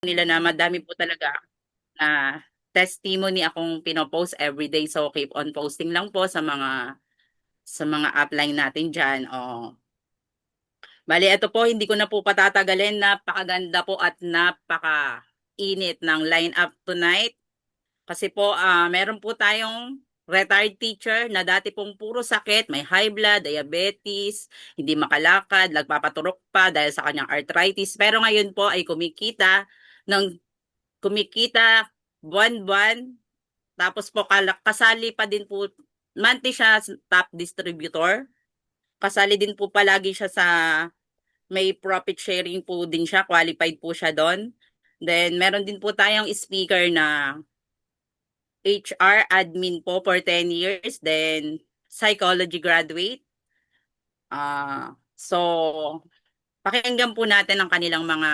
nila na madami po talaga na testimony akong pinopost everyday. So keep on posting lang po sa mga upline natin diyan. Oh. Bali, ito po, hindi ko na po patatagalin. Napakaganda po at napaka-init ng lineup tonight. Kasi po, meron po tayong retired teacher na dati pong puro sakit, may high blood, diabetes, hindi makalakad, nagpapaturok pa dahil sa kanyang arthritis. Pero ngayon po ay kumikita buwan-buwan. Tapos po kasali pa din po, monthly siya sa top distributor. Kasali din po palagi siya sa may profit sharing po din siya, qualified po siya doon. Then meron din po tayong speaker na HR admin po for 10 years, then psychology graduate. So pakinggan po natin ang kanilang mga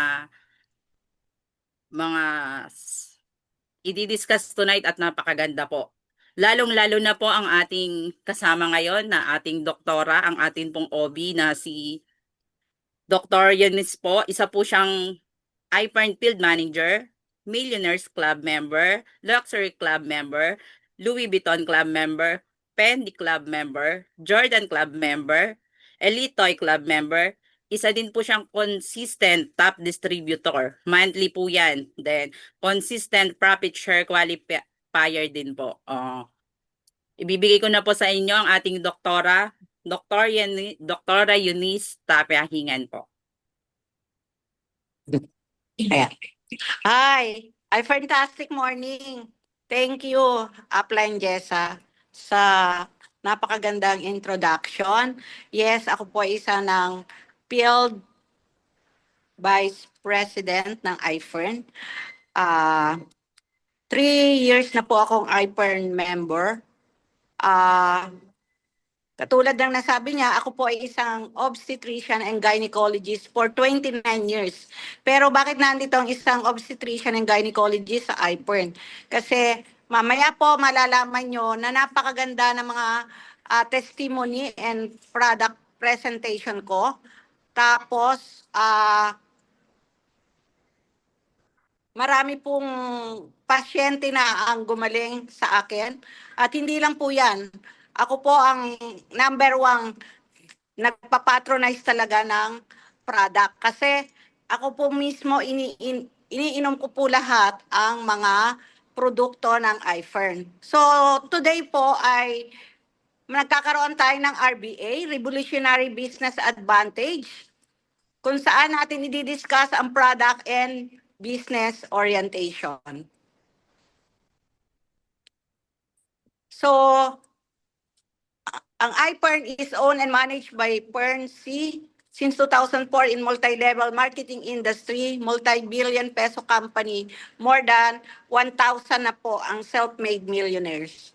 i-discuss tonight at napakaganda po. Lalong-lalo na po ang ating kasama ngayon na ating doktora, ang ating pong OB na si Dr. Eunice po. Isa po siyang iParn Field Manager, Millionaires Club member, Luxury Club member, Louis Vuitton Club member, Fendi Club member, Jordan Club member, Elite Toy Club member. Isa din po siyang consistent top distributor. Monthly po yan. Then, consistent profit share qualifier din po. Ibibigay ko na po sa inyo ang ating doktora, Doktora Eunice Tapiahingan po. Ayan. Hi, fantastic morning. Thank you, Upline Jessa, sa napakagandang introduction. Yes, ako po isa ng Field Vice President ng iFern. 3 years na po akong iFern member. Katulad ng nasabi niya, ako po ay isang obstetrician and gynecologist for 29 years. Pero bakit nandito ang isang obstetrician and gynecologist sa iPern? Kasi mamaya po malalaman nyo na napakaganda ng mga testimony and product presentation ko. Tapos, marami pong pasyente na ang gumaling sa akin. At hindi lang po yan. Ako po ang number one nagpapatronize talaga ng product. Kasi ako po mismo iniinom ko po lahat ang mga produkto ng iFern. So today po ay nagkakaroon tayo ng RBA, Revolutionary Business Advantage, kung saan natin i-discuss ang product and business orientation. So, ang iPern is owned and managed by Pern C since 2004 in multi-level marketing industry, multi-billion peso company, more than 1,000 na po ang self-made millionaires.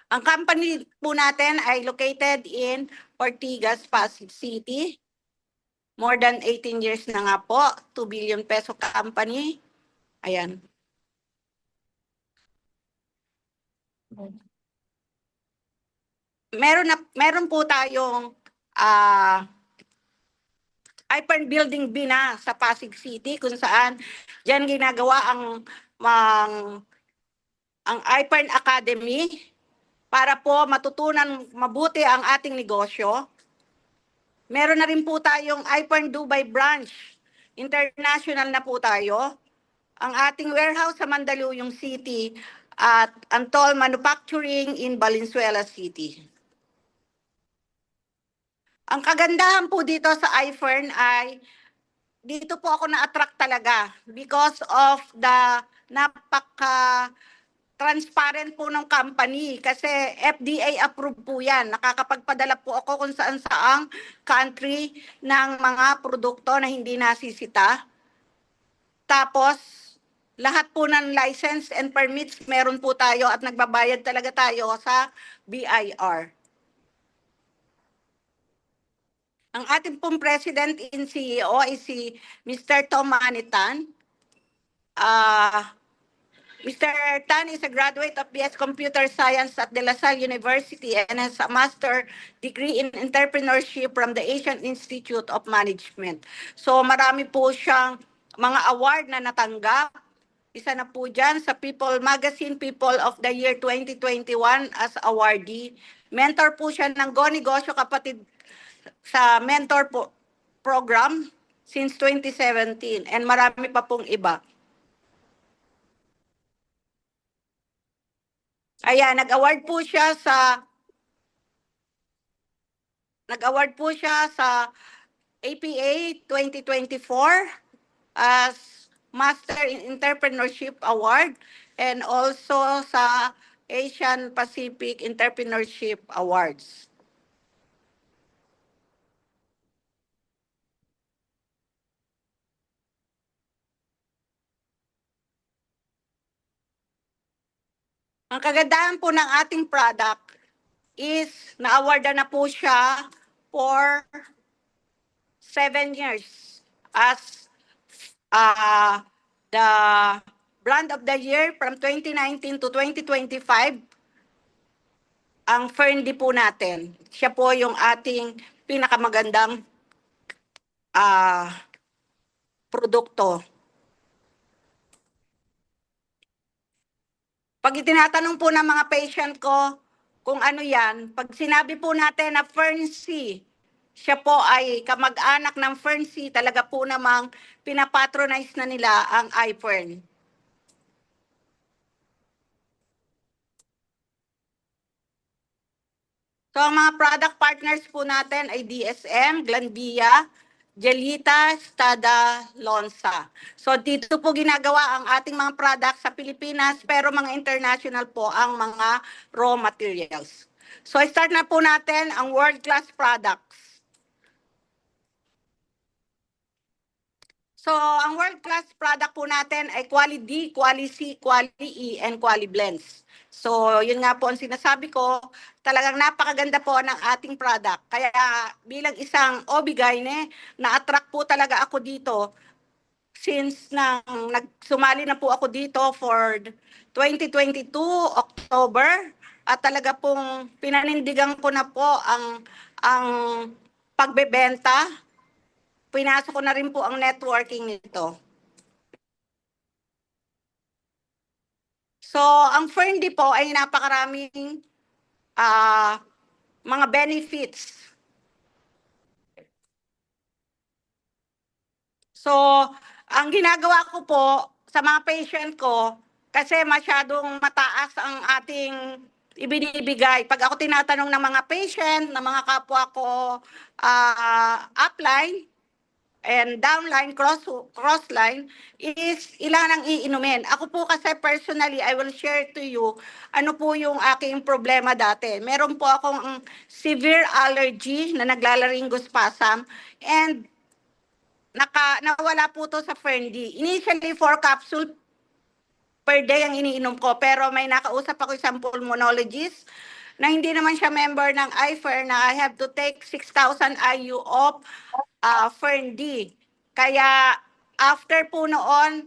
Ang company po natin ay located in Ortigas, Pasig City. More than 18 years na nga po, 2 billion peso company. Ayan. Meron po tayong iPern Building B na sa Pasig City kung saan diyan ginagawa ang iPern Academy para po matutunan mabuti ang ating negosyo. Meron na rin po tayong iPern Dubai branch. International na po tayo. Ang ating warehouse sa Mandaluyong City at Antol Manufacturing in Valenzuela City. Ang kagandahan po dito sa iFern ay dito po ako na-attract talaga because of the transparent po ng company kasi FDA approved po yan. Nakakapagpadala po ako kung saan saang country ng mga produkto na hindi nasisita. Tapos, lahat po ng license and permits meron po tayo at nagbabayad talaga tayo sa BIR. Ang ating pong President and CEO ay si Mr. Tom Manitan. Mr. Tan is a graduate of BS Computer Science at De La Salle University and has a master degree in entrepreneurship from the Asian Institute of Management. So marami po siyang mga award na natanggap. Isa na po dyan sa People Magazine People of the Year 2021 as awardee. Mentor po siya ng Go Negosyo Kapatid sa mentor program since 2017 and marami pa pong iba. Ayan, nag-award po siya sa APA 2024 as Master in Entrepreneurship Award and also sa Asian Pacific Entrepreneurship Awards. Ang kagandahan po ng ating product is na-awardan na po siya for 7 years as the Brand of the Year from 2019 to 2025. Ang Ferndy po natin, siya po yung ating pinakamagandang produkto. Pag itinatanong po ng mga patient ko kung ano yan, pag sinabi po natin na Ferncy, siya po ay kamag-anak ng Ferncy, talaga po namang pinapatronize na nila ang iFern. So ang mga product partners po natin ay DSM, Glanbia, Gelita, Stada, Lonza. So dito po ginagawa ang ating mga products sa Pilipinas pero mga international po ang mga raw materials. So start na po natin ang world-class products. So, ang world-class product po natin ay Quali D, Quali C, Quali E, and Quali Blends. So, yun nga po ang sinasabi ko, talagang napakaganda po ng ating product. Kaya bilang isang OB-GYN, na-attract po talaga ako dito since nagsumali na po ako dito for 2022, October, at talaga pong pinanindigan ko na po ang pagbebenta. Pinasok ko na rin po ang networking nito. So, ang Ferndy po ay napakaraming mga benefits. So, ang ginagawa ko po sa mga patient ko, kasi masyadong mataas ang ating ibinibigay. Pag ako tinatanong ng mga patient, ng mga kapwa ko upline, and downline, crossline, is ilan ang iinumin. Ako po kasi personally, I will share to you ano po yung aking problema dati. Meron po akong severe allergy na naglalaryngosspasm and nawala po to sa Ferndy. Initially, 4 capsule per day ang iniinom ko, pero may nakausap ako isang pulmonologist na hindi naman siya member ng IFER na I have to take 6,000 IU of Ferndy. Kaya after po noon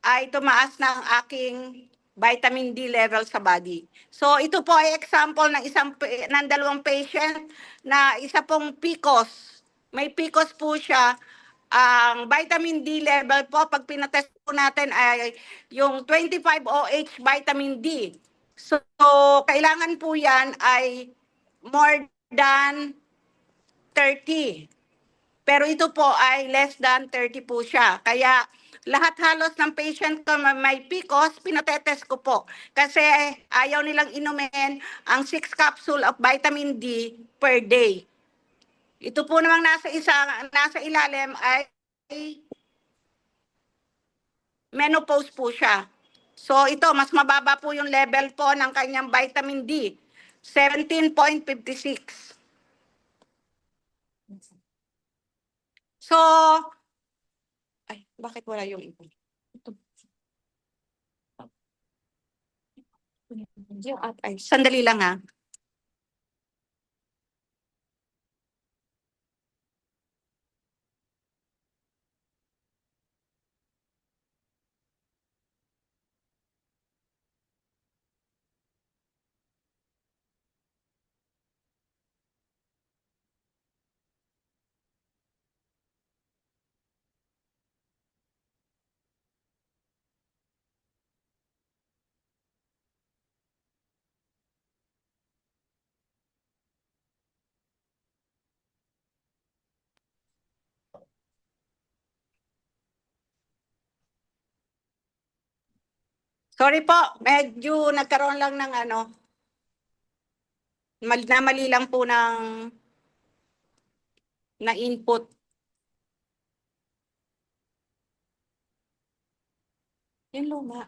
ay tumaas na ang aking vitamin D level sa body. So ito po ay example ng dalawang patient na isa pong PCOS. May PCOS po siya. Ang vitamin D level po pag pinatest po natin ay yung 25 OH vitamin D. So kailangan po yan ay more than 30. Pero ito po ay less than 30 po siya. Kaya lahat halos ng patient ko may PCOS, pinatetest ko po. Kasi ayaw nilang inumin ang 6 capsule of vitamin D per day. Ito po namang nasa ilalim ay menopause po siya. So ito, mas mababa po yung level po ng kanyang vitamin D. 17.56. So, ay, bakit wala yung iba? Ay, sandali lang ha. Sorry po, medyo nagkaroon lang ng mali lang po na input. Yung luma.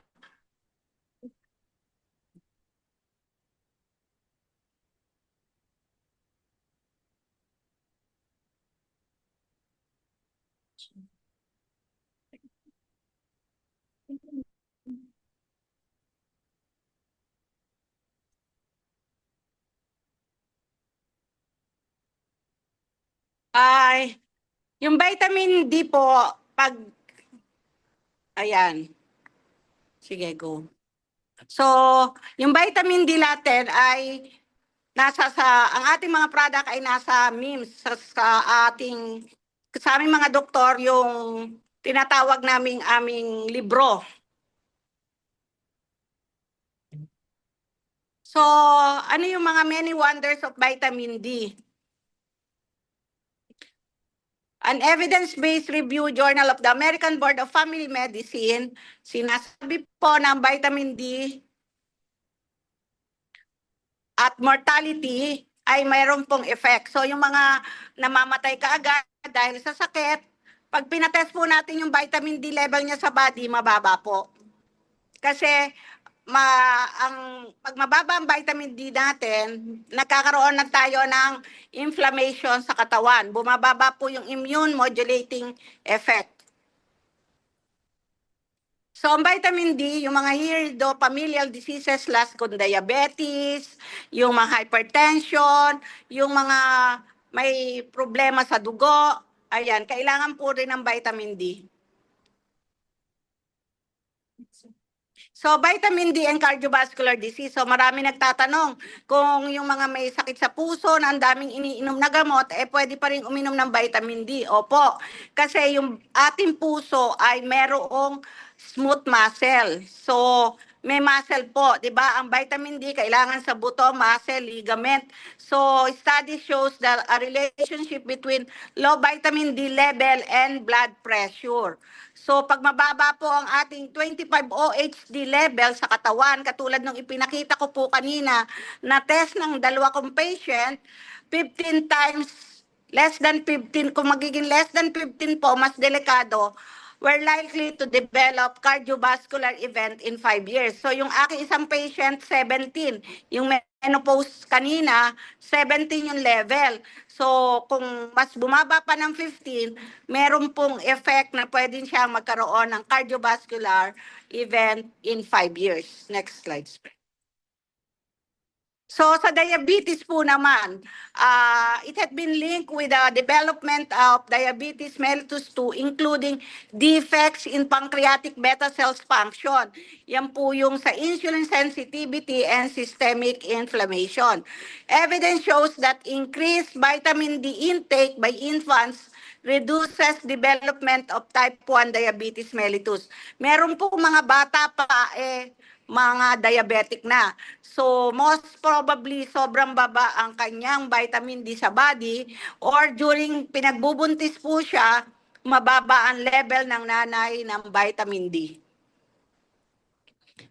Ay, yung vitamin D po, pag, ayan, sige, go. So, yung vitamin D natin ay ang ating mga product ay nasa MIMS sa ating sa aming mga doktor yung tinatawag naming aming libro. So, ano yung mga many wonders of vitamin D? An evidence-based review journal of the American Board of Family Medicine, sinasabi po ng vitamin D at mortality ay mayroon pong effect. So yung mga namamatay kaagad dahil sa sakit, pag pinatest po natin yung vitamin D level niya sa body, mababa po. Kasi pag mababa ang vitamin D natin, nagkakaroon na tayo ng inflammation sa katawan. Bumababa po yung immune modulating effect. So, ang vitamin D, yung mga familial diseases last kung diabetes, yung mga hypertension, yung mga may problema sa dugo, ayan, kailangan po rin ng vitamin D. So, vitamin D and cardiovascular disease. So, marami nagtatanong kung yung mga may sakit sa puso na ang daming iniinom na gamot, pwede pa rin uminom ng vitamin D. Opo, kasi yung ating puso ay merong smooth muscle. So, may muscle po, 'di ba? Ang vitamin D kailangan sa buto, muscle, ligament. So, study shows that a relationship between low vitamin D level and blood pressure. So, pag mababa po ang ating 25 OHD level sa katawan, katulad ng ipinakita ko po kanina na test ng dalawa kong patient, 15 times less than 15, kung magiging less than 15 po, mas delikado, we're likely to develop cardiovascular event in 5 years. So yung aking isang patient, 17. Yung menopause kanina, 17 yung level. So kung mas bumaba pa ng 15, meron pong effect na pwedeng siyang magkaroon ng cardiovascular event in 5 years. Next slide. So sa diabetes po naman, it had been linked with the development of diabetes mellitus 2, including defects in pancreatic beta cells function. Yan po yung sa insulin sensitivity and systemic inflammation. Evidence shows that increased vitamin D intake by infants reduces development of type 1 diabetes mellitus. Meron po mga bata pa mga diabetic na. So, most probably, sobrang baba ang kanyang vitamin D sa body or during pinagbubuntis po siya, mababa ang level ng nanay ng vitamin D.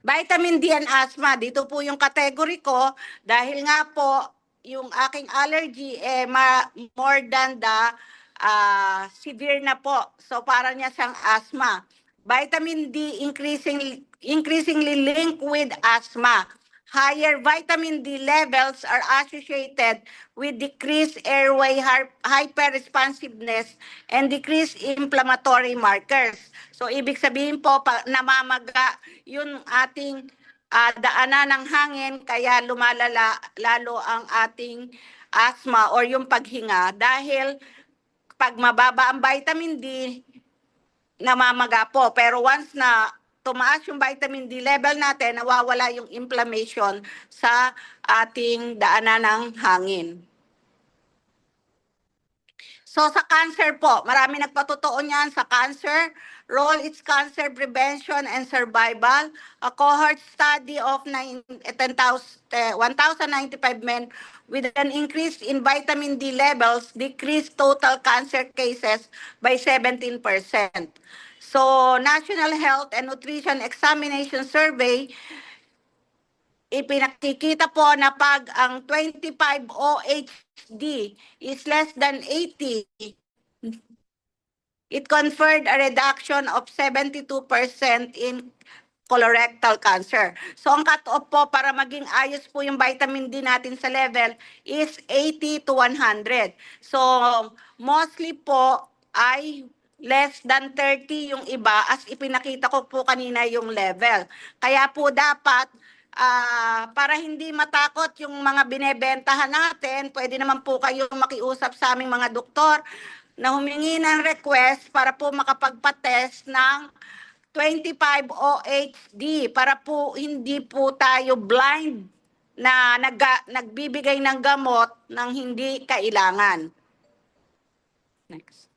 Vitamin D and asthma, dito po yung category ko dahil nga po yung aking allergy more than the severe na po. So para niya siyang asthma. Vitamin D increasingly linked with asthma. Higher vitamin D levels are associated with decreased airway hyperresponsiveness and decreased inflammatory markers. So, ibig sabihin po, namamaga yung ating daanan ng hangin, kaya lumalala lalo ang ating asthma or yung paghinga dahil pag mababa ang vitamin D, namamaga po. Pero once na tumaas yung vitamin D level natin, nawawala yung inflammation sa ating daanan ng hangin. So sa cancer po, marami nagpatotoo niyan sa cancer. Role its cancer prevention and survival. A cohort study of 1,095 men with an increase in vitamin D levels decreased total cancer cases by 17%. So, National Health and Nutrition Examination Survey, ipinakikita po na pag ang 25 OHD is less than 80, it conferred a reduction of 72% in colorectal cancer. So ang cut-off po para maging ayos po yung vitamin D natin sa level is 80 to 100. So mostly po ay less than 30 yung iba, as ipinakita ko po kanina yung level. Kaya po dapat para hindi matakot yung mga binebentahan natin, pwede naman po kayong makiusap sa aming mga doktor na humingi ng request para po makapagpa-test ng 25 OHD para po hindi po tayo blind na nagbibigay ng gamot ng hindi kailangan. Next.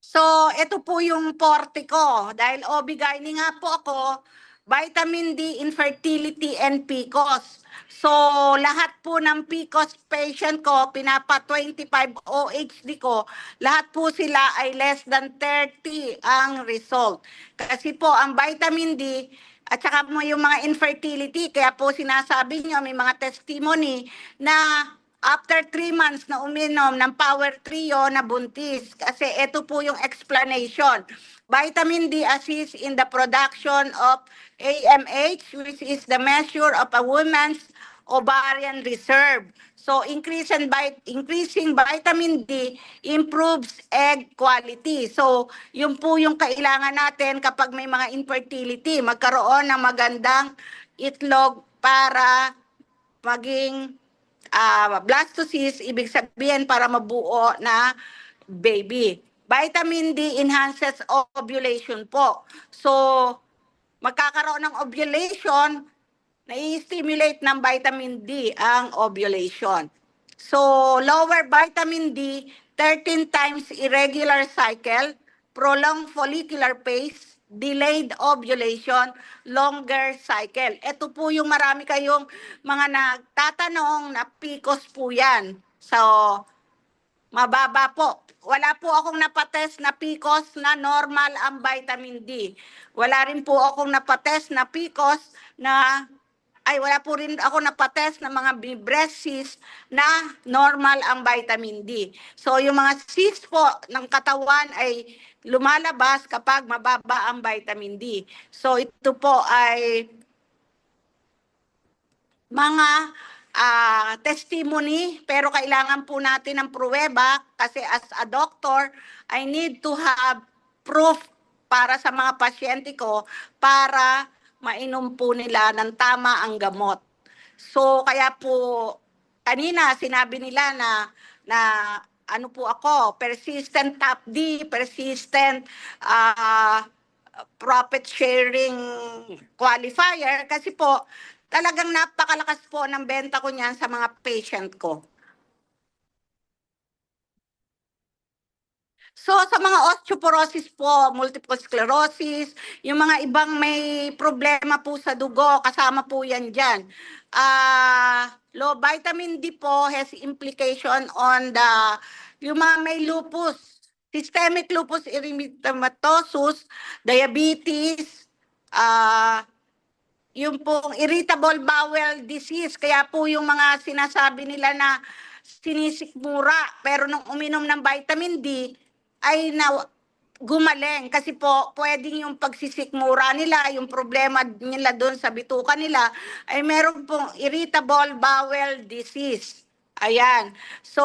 So, ito po yung forte ko. Dahil OB-GYN nga po ako, vitamin D, infertility, and PCOS. So, lahat po ng PCOS patient ko, pinapa 25 OHD ko, lahat po sila ay less than 30 ang result. Kasi po, ang vitamin D, at saka mo yung mga infertility, kaya po sinasabi nyo, may mga testimony na after 3 months na uminom ng Power Trio na buntis. Kasi ito po yung explanation. Vitamin D assists in the production of AMH, which is the measure of a woman's ovarian reserve. So increasing vitamin D improves egg quality. So yun po yung kailangan natin kapag may mga infertility, magkaroon ng magandang itlog para maging blastocyst, ibig sabihin para mabuo na baby. Vitamin D enhances ovulation po. So, magkakaroon ng ovulation, nai-stimulate ng vitamin D ang ovulation. So, lower vitamin D, 13 times irregular cycle, prolonged follicular phase, delayed ovulation, longer cycle. Ito po yung marami kayong mga nagtatanong na PCOS po yan. So, mababa po. Wala po akong napatest na PCOS na normal ang vitamin D. Wala rin po akong napatest na PCOS na wala po rin ako napatest ng mga breast cyst na normal ang vitamin D. So yung mga cyst po ng katawan ay lumalabas kapag mababa ang vitamin D. So ito po ay mga testimony, pero kailangan po natin ng pruweba kasi as a doctor, I need to have proof para sa mga pasyente ko para mainom po nila ng tama ang gamot. So kaya po kanina sinabi nila na ano po ako, persistent top D, persistent profit sharing qualifier kasi po talagang napakalakas po ng benta ko niyan sa mga patient ko. So sa mga osteoporosis po, multiple sclerosis, yung mga ibang may problema po sa dugo, kasama po yan dyan. Low vitamin D po has implication on yung mga may lupus, systemic lupus erythematosus, diabetes, yung pong irritable bowel disease. Kaya po yung mga sinasabi nila na sinisikmura, pero nung uminom ng vitamin D, ay gumaling. Kasi po, pwedeng yung pagsisikmura nila, yung problema nila doon sa bituka nila, ay meron pong irritable bowel disease. Ayan. So,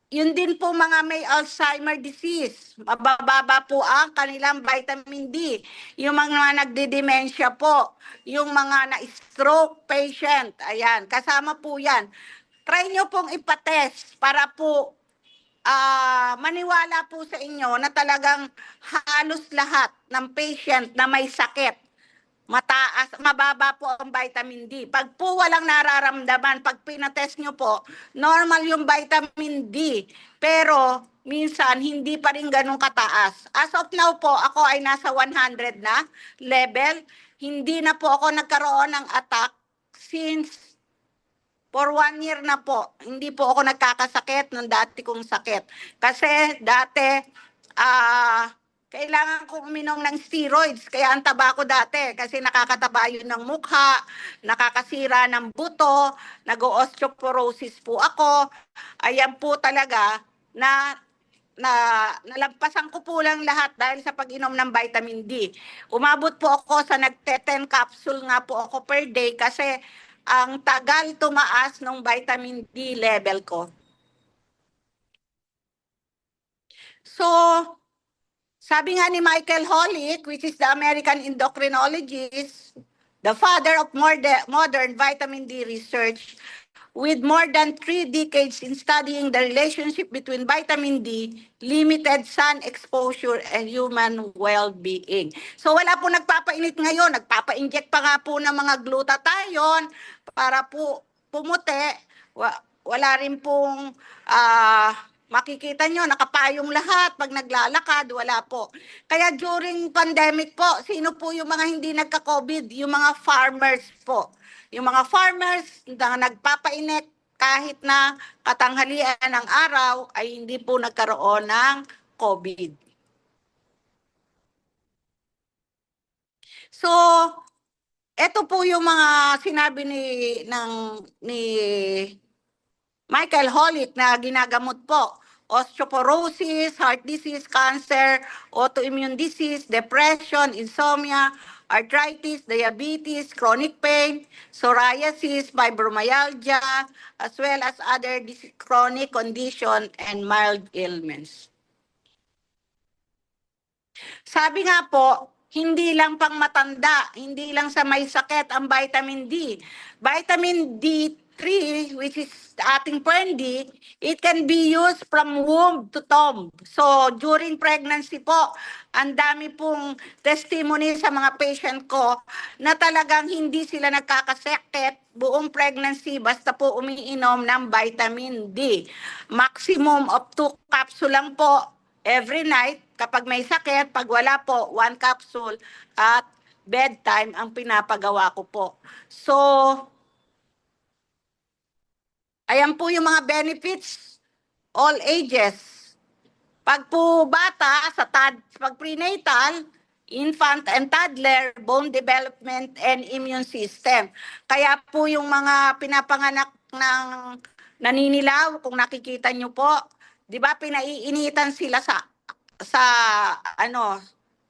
yun din po mga may Alzheimer disease. Mabababa po ang kanilang vitamin D. Yung mga nagdidemensya po. Yung mga na-stroke patient. Ayan, kasama po yan. Try nyo pong ipatest para po maniwala po sa inyo na talagang halos lahat ng patient na may sakit, mababa po ang vitamin D. Pag po walang nararamdaman, pag pinatest nyo po, normal yung vitamin D. Pero minsan hindi pa rin ganun kataas. As of now po, ako ay nasa 100 na level. Hindi na po ako nagkaroon ng attack since For 1 year na po, hindi po ako nagkakasakit ng dati kong sakit. Kasi dati, kailangan kong uminom ng steroids. Kaya ang taba ko dati kasi nakakataba yun ng mukha, nakakasira ng buto, nag-osteoporosis po ako. Ayan po talaga na nalampasan ko po lang lahat dahil sa pag-inom ng vitamin D. Umabot po ako sa nagte-10 capsule nga po ako per day kasi ang tagal tumaas ng vitamin D level ko. So, sabi nga ni Michael Holick, which is the American endocrinologist, the father of modern vitamin D research, with more than 3 decades in studying the relationship between vitamin D, limited sun exposure, and human well-being. So wala po nagpapainit ngayon, nagpapa-inject pa nga po ng mga glutathione para po pumuti. Wala rin pong makikita nyo, nakapayong lahat pag naglalakad, wala po. Kaya during pandemic po, sino po yung mga hindi nagka-COVID? Yung mga farmers po. Yung mga farmers na nagpapainit kahit na katanghalian ng araw ay hindi po nagkaroon ng COVID. So, ito po yung mga sinabi ni Michael Holick na ginagamot po. Osteoporosis, heart disease, cancer, autoimmune disease, depression, insomnia, arthritis, diabetes, chronic pain, psoriasis, fibromyalgia, as well as other chronic condition and mild ailments. Sabi nga po, hindi lang pang matanda, hindi lang sa may sakit ang vitamin D. Vitamin D3, which is ating Prendy, it can be used from womb to tomb. So, during pregnancy po, ang dami pong testimony sa mga patient ko na talagang hindi sila nagkakasakit buong pregnancy basta po umiinom ng vitamin D. Maximum of 2 capsule lang po every night. Kapag may sakit, pag wala po, 1 capsule at bedtime ang pinapagawa ko po. So, ayan po yung mga benefits, all ages. Pag po bata, pag prenatal, infant and toddler, bone development and immune system. Kaya po yung mga pinapanganak ng naninilaw, kung nakikita nyo po, di ba pinaiinitan sila sa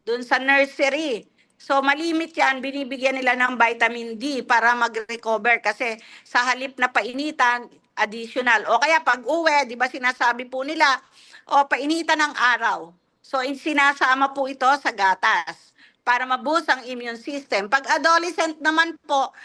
dun sa nursery. So malimit yan, binibigyan nila ng vitamin D para mag-recover kasi sa halip na painitan, additional. O kaya pag uwi, di ba sinasabi po nila, o painitan ng araw. So sinasama po ito sa gatas para ma-boost ang immune system. Pag adolescent naman po,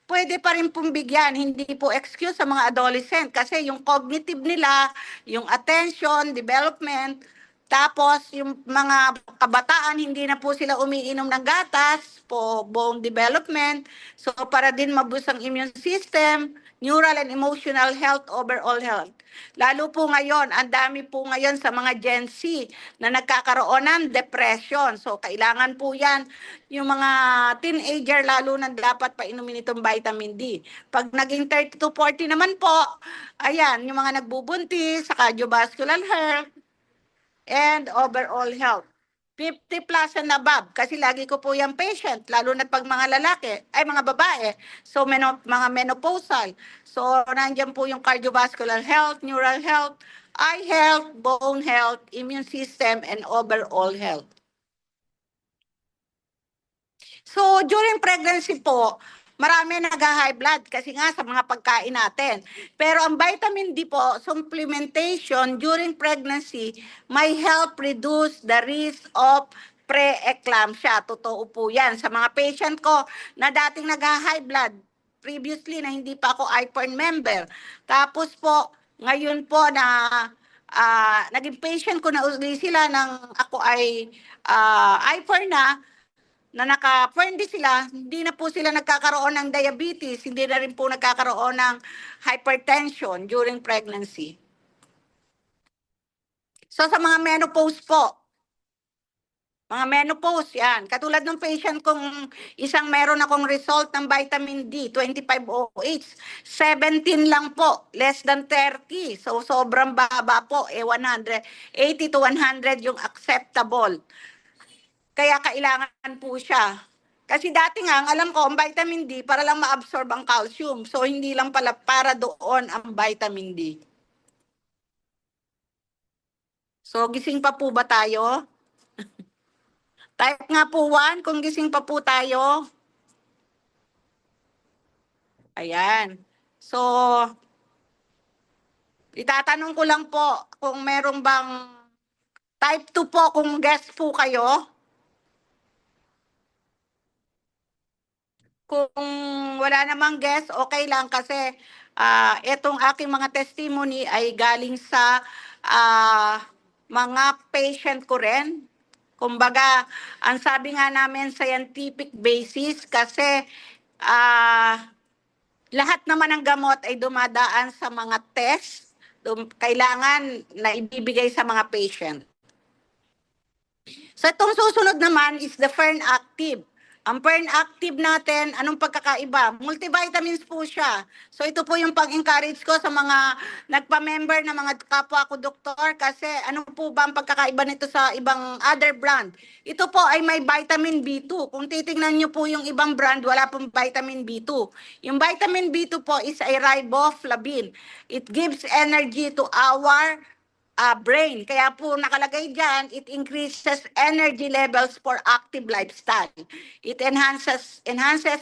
pwede pa rin pong bigyan, hindi po excuse sa mga adolescent kasi yung cognitive nila, yung attention, development, tapos yung mga kabataan, hindi na po sila umiinom ng gatas po bone development. So para din maboost ang immune system, neural and emotional health, overall health. Lalo po ngayon, ang dami po ngayon sa mga Gen Z na nagkakaroon ng depression. So kailangan po yan, yung mga teenager lalo na dapat painumin itong vitamin D. Pag naging 30 to 40 naman po, ayan, yung mga nagbubuntis sa cardiovascular health, and overall health. 50 plus and above, kasi lagi ko po yung patient, lalo na pag mga lalaki, ay mga babae, so mga menopausal. So nandiyan po yung cardiovascular health, neural health, eye health, bone health, immune system, and overall health. So during pregnancy po, marami nag-high blood kasi nga sa mga pagkain natin. Pero ang vitamin D po, supplementation during pregnancy may help reduce the risk of pre-eclampsia. Totoo po yan. Sa mga patient ko na dating nag-high blood, previously na hindi pa ako IPERN member. Tapos po, ngayon po na naging patient ko na uli sila nang ako ay IPERN na naka-friendly sila, hindi na po sila nagkakaroon ng diabetes, hindi na rin po nagkakaroon ng hypertension during pregnancy. So sa mga menopause po, Mga menopause, yan. Katulad ng patient kong isang meron akong result ng vitamin D, 25 OH. 17 lang po, less than 30. So, sobrang baba po. 100, 80 to 100 yung acceptable. Kaya kailangan po siya. Kasi dati nga, ang alam ko, ang vitamin D para lang ma-absorb ang calcium. So, hindi lang pala para doon ang vitamin D. So, gising pa po ba tayo? Type nga po 1 kung gising pa po tayo. Ayan. So, itatanong ko lang po kung meron bang type 2 po kung guest po kayo. Kung wala namang guest, okay lang kasi itong aking mga testimony ay galing sa mga patient ko rin. Kumbaga, ang sabi nga namin scientific basis kasi lahat naman ng gamot ay dumadaan sa mga test, kailangan na ibibigay sa mga patient. So itong susunod naman is the Fern Active. Ang Fern Active natin, anong pagkakaiba? Multivitamins po siya. So ito po yung pang-encourage ko sa mga nagpa-member na mga kapwa ko doktor kasi ano po ba ang pagkakaiba nito sa ibang other brand? Ito po ay may vitamin B2. Kung titingnan nyo po yung ibang brand, wala pong vitamin B2. Yung vitamin B2 po is a riboflavin. It gives energy to our brain. Kaya po nakalagay dyan, it increases energy levels for active lifestyle. It enhances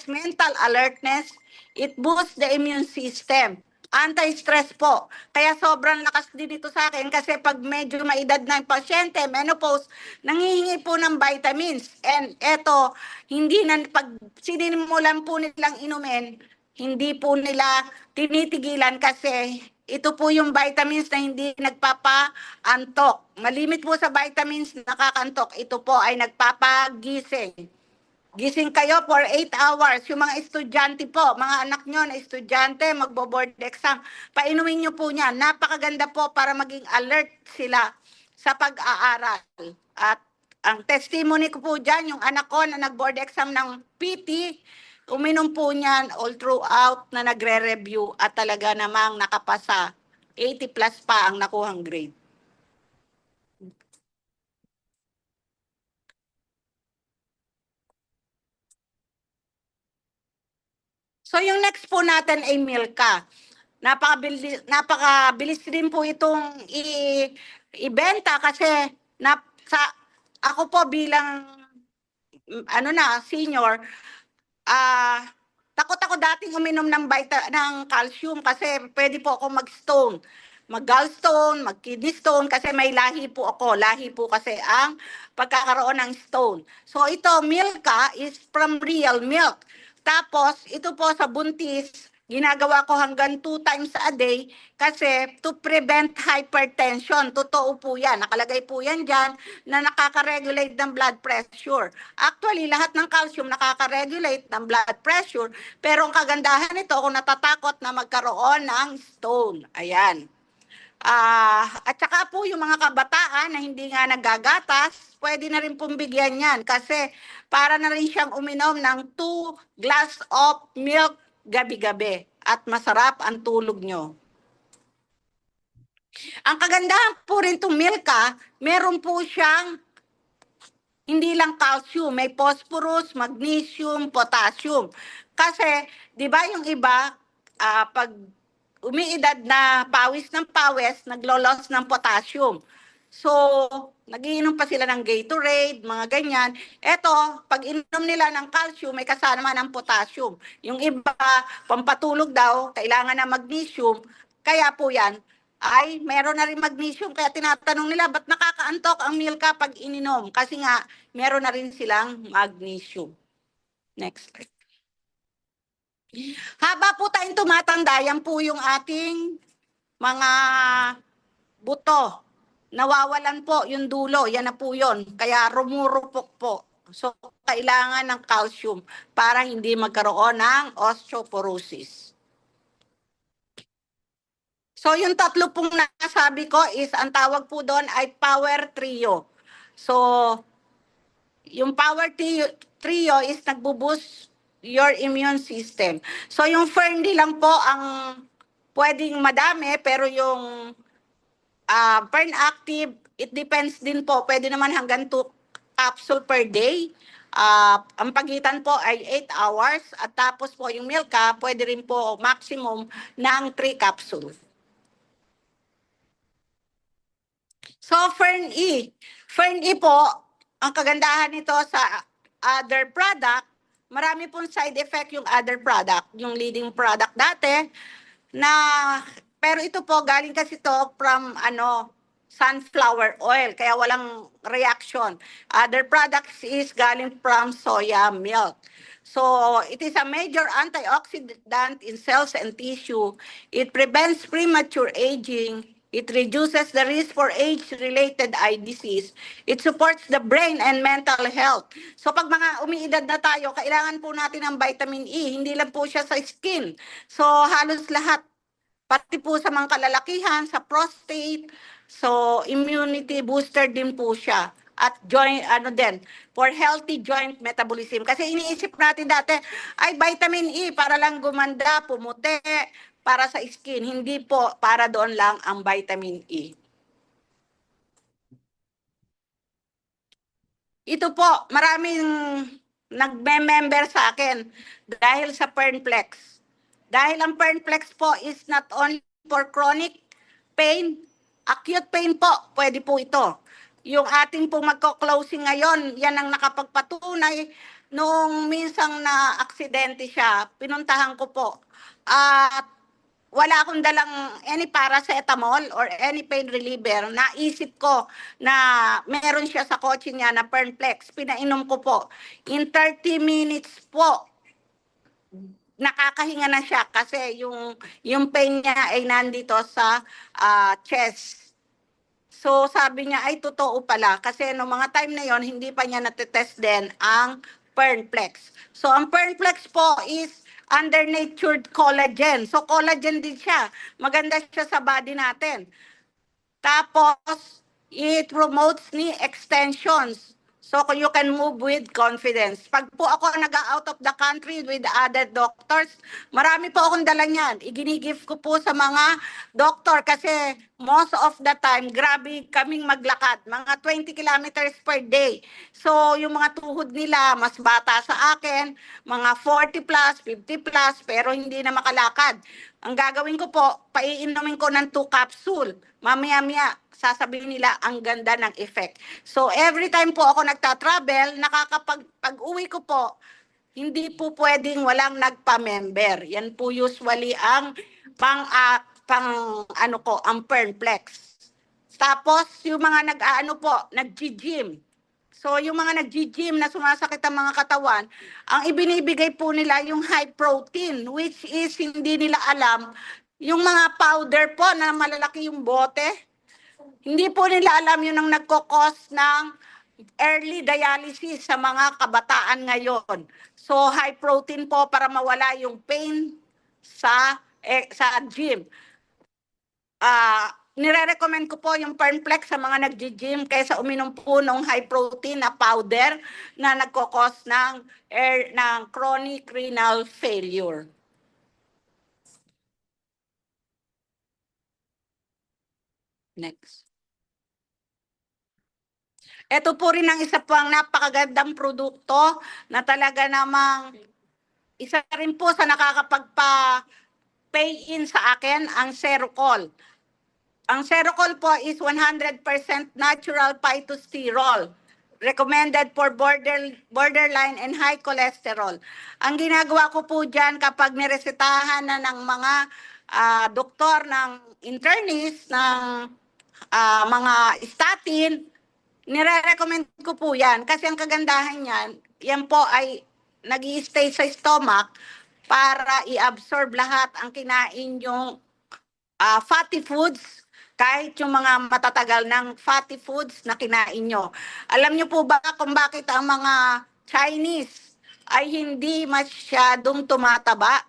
mental alertness. It boosts the immune system. Anti-stress po. Kaya sobrang lakas din ito sa akin kasi pag medyo maedad na yung pasyente, menopause, nangihingi po ng vitamins. And eto, hindi na, pag sinimulan po nilang inumin, hindi po nila tinitigilan kasi ito po yung vitamins na hindi nagpapa-antok. Malimit po sa vitamins na nakakantok. Ito po ay nagpapagising. Gising kayo for 8 hours. Yung mga estudyante po, mga anak nyo na estudyante, magbo-board exam, painumin nyo po niya. Napakaganda po para maging alert sila sa pag-aaral. At ang testimony ko po dyan, yung anak ko na nag-board exam ng PT, uminom po niyan all throughout na nagre-review at talaga namang nakapasa. 80 plus pa ang nakuhang grade. So yung next po natin ay Milka. Napakabilis din po itong ibenta kasi ako po bilang senior, takot ako dating uminom ng calcium kasi pwede po ako mag-stone. Mag-gallstone, mag-kidney stone kasi may lahi po ako. Lahi po kasi ang pagkakaroon ng stone. So ito, Milka is from real milk. Tapos, ito po sa buntis, ginagawa ko hanggang 2 times a day kasi to prevent hypertension. Totoo po yan. Nakalagay po yan dyan na nakaka-regulate ng blood pressure. Actually, lahat ng calcium nakaka-regulate ng blood pressure. Pero ang kagandahan nito, kung natatakot na magkaroon ng stone. Ayan. At saka po yung mga kabataan na hindi nga naggagatas, pwede na rin pong bigyan yan kasi para na rin siyang uminom ng 2 glass of milk gabi-gabi at masarap ang tulog nyo. Ang kagandahan po rin itong Milka, meron po siyang hindi lang calcium, may phosphorus, magnesium, potassium. Kasi, di ba yung iba, pag umiidad na pawis ng pawis, naglolos ng potassium. So, nagiinom pa sila ng Gatorade, mga ganyan. Eto, pag inom nila ng calcium, may kasama ng potassium. Yung iba, pampatulog daw, kailangan ng magnesium. Kaya po yan, ay meron na rin magnesium. Kaya tinatanong nila, ba't nakakaantok ang Milka pag ininom? Kasi nga, meron na rin silang magnesium. Next slide. Haba po tayong tumatanda, yan po yung ating mga buto. Nawawalan po yung dulo, yan na po yun. Kaya rumurupok po. So, kailangan ng calcium para hindi magkaroon ng osteoporosis. So, yung tatlo pong nasabi ko is, ang tawag po doon ay power trio. So, Yung trio is nagbo-boost your immune system. So yung Ferndi lang po ang pwedeng madami, pero yung Fern Active, it depends din po. Pwede naman hanggang 2 capsule per day. Ang pagitan po ay 8 hours. At tapos po yung Milka, pwede rin po maximum ng 3 capsules. So, Fern E. Fern E po, ang kagandahan nito sa other product, marami pong side effect yung other product. Yung leading product dati, na, pero ito po, galing kasi to from, sunflower oil, kaya walang reaction. Other products is galing from soya milk. So, it is a major antioxidant in cells and tissue. It prevents premature aging. It reduces the risk for age-related eye disease. It supports the brain and mental health. So pag mga umiidad na tayo, kailangan po natin ng vitamin E. Hindi lang po siya sa skin. So halos lahat, pati po sa mga kalalakihan, sa prostate. So immunity booster din po siya. At joint, for healthy joint metabolism. Kasi iniisip natin dati, ay vitamin E para lang gumanda, pumuti, para sa skin. Hindi po para doon lang ang vitamin E. Ito po, maraming nagme-member sa akin dahil sa Fernplex. Dahil ang Fernplex po is not only for chronic pain, acute pain po, pwede po ito. Yung ating pong magko-closing ngayon, yan ang nakapagpatunay nung minsang na aksidente siya, pinuntahan ko po. At wala akong dalang any paracetamol or any pain reliever. Naisip ko na meron siya sa kotse niya na Fernplex. Pinainom ko po. In 30 minutes po, nakakahinga na siya kasi yung pain niya ay nandito sa chest. So sabi niya ay totoo pala kasi no mga time na yon hindi pa niya natetest din ang Fernplex. So ang Fernplex po is under natured collagen. So collagen din siya. Maganda siya sa body natin. Tapos it promotes knee extensions. So you can move with confidence. Pag po ako nag-out of the country with other doctors, marami po akong dala niyan. Iginigift ko po sa mga doktor kasi most of the time, grabe kaming maglakad. Mga 20 kilometers per day. So yung mga tuhod nila, mas bata sa akin, mga 40 plus, 50 plus, pero hindi na makalakad. Ang gagawin ko po, paiinumin ko ng 2 capsule. Mamaya-maya, sasabihin nila ang ganda ng effect. So every time po ako nagta-travel, pag-uwi ko po, hindi po pwedeng walang nagpa-member. Yan po usually ang ang Fernplex. Tapos yung mga nag-gym. So yung mga nag-gym na sumasakit ang mga katawan, ang ibinibigay po nila yung high protein, which is hindi nila alam yung mga powder po na malalaki yung bote. Hindi po nila alam yun ang nagkokos ng early dialysis sa mga kabataan ngayon. So high protein po para mawala yung pain sa gym. Nire-recommend ko po yung Fernplex sa mga nag-gym kaysa uminom po ng high protein na powder na nagkokos ng chronic renal failure. Next. Ito po rin ang isa pang napakagandang produkto na talaga namang isa rin po sa nakakapagpa-pay in sa akin ang Serocol. Ang Serocol po is 100% natural phytosterol. Recommended for borderline and high cholesterol. Ang ginagawa ko po dyan kapag niresetahan na ng mga doktor, ng internist, ng mga statin, nire-recommend ko po yan. Kasi ang kagandahan yan, yan po ay nag-i-stay sa stomach para i-absorb lahat ang kinain yung fatty foods, kahit yung mga matatagal ng fatty foods na kinain nyo. Alam nyo po ba kung bakit ang mga Chinese ay hindi masyadong tumataba?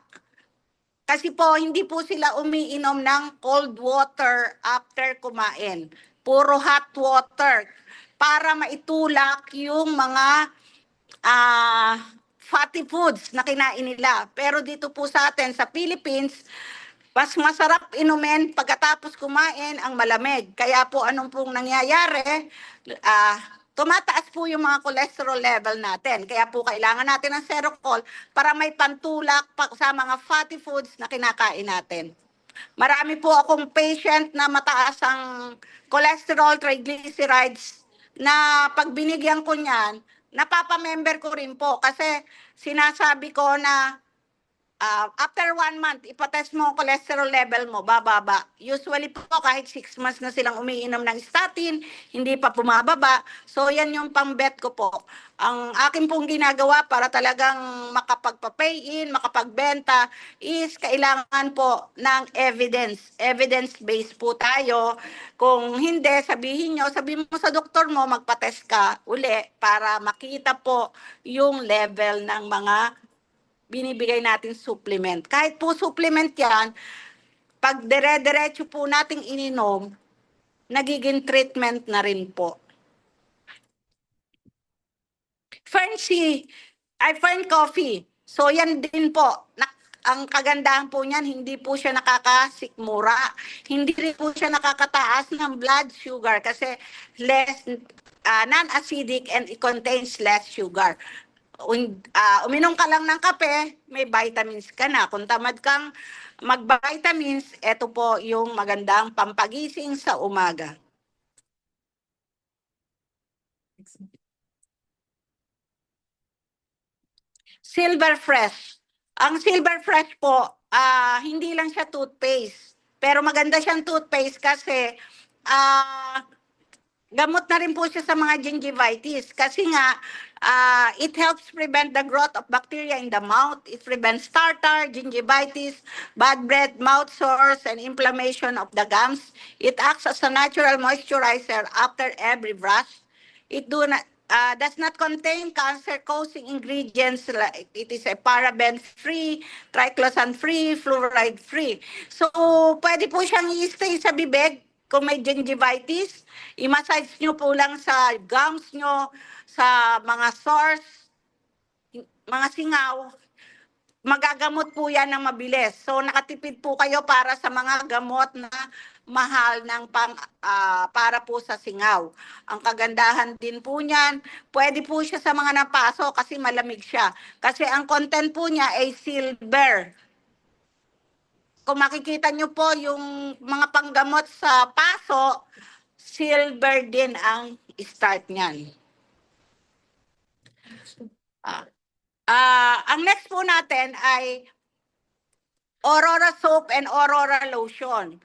Kasi po, hindi po sila umiinom ng cold water after kumain. Puro hot water. para maitulak yung mga fatty foods na kinain nila. Pero dito po sa atin sa Philippines, mas masarap inumin pagkatapos kumain ang malamig. Kaya po anong pong nangyayari, tumataas po yung mga cholesterol level natin. Kaya po kailangan natin ng Serocol para may pantulak sa mga fatty foods na kinakain natin. Marami po akong patient na mataas ang cholesterol, triglycerides, na pag binigyan ko niyan, napapamember ko rin po kasi sinasabi ko na after 1 month, ipatest mo ang cholesterol level mo, bababa. Usually po, kahit 6 months na silang umiinom ng statin, hindi pa bumababa. So, yan yung pang-bet ko po. Ang akin pong ginagawa para talagang makapagpa-pay in, makapagbenta, is kailangan po ng evidence. Evidence-based po tayo. Kung hindi, sabihin mo sa doktor mo, magpa-test ka uli para makita po yung level ng mga binibigay natin supplement. Kahit po supplement yan, pag dire-diretso po nating ininom, nagiging treatment na rin po. Fern coffee. So yan din po. Ang kagandahan po niyan, hindi po siya nakakasikmura. Hindi rin po siya nakakataas ng blood sugar kasi less non-acidic and it contains less sugar. Uminom ka lang ng kape, may vitamins ka na. Kung tamad kang mag-vitamins, ito po yung magandang pampagising sa umaga. Silver Fresh. Ang Silver Fresh po, hindi lang siya toothpaste. Pero maganda siyang toothpaste kasi gamot na rin po siya sa mga gingivitis kasi nga it helps prevent the growth of bacteria in the mouth. It prevents tartar, gingivitis, bad breath, mouth sores, and inflammation of the gums. It acts as a natural moisturizer after every brush. It does not contain cancer-causing ingredients. Like it is a paraben-free, triclosan-free, fluoride-free. So, pwede po siyang i-stay sa bibig kung may gingivitis. I-massage nyo po lang sa gums nyo, sa mga sores, mga singaw. Magagamot po yan ng mabilis. So nakatipid po kayo para sa mga gamot na mahal ng para po sa singaw. Ang kagandahan din po niyan, pwede po siya sa mga napaso kasi malamig siya. Kasi ang content po niya ay silver. Kung makikita nyo po yung mga panggamot sa paso, silver din ang start niyan. Ang next po natin ay Aurora soap and Aurora lotion.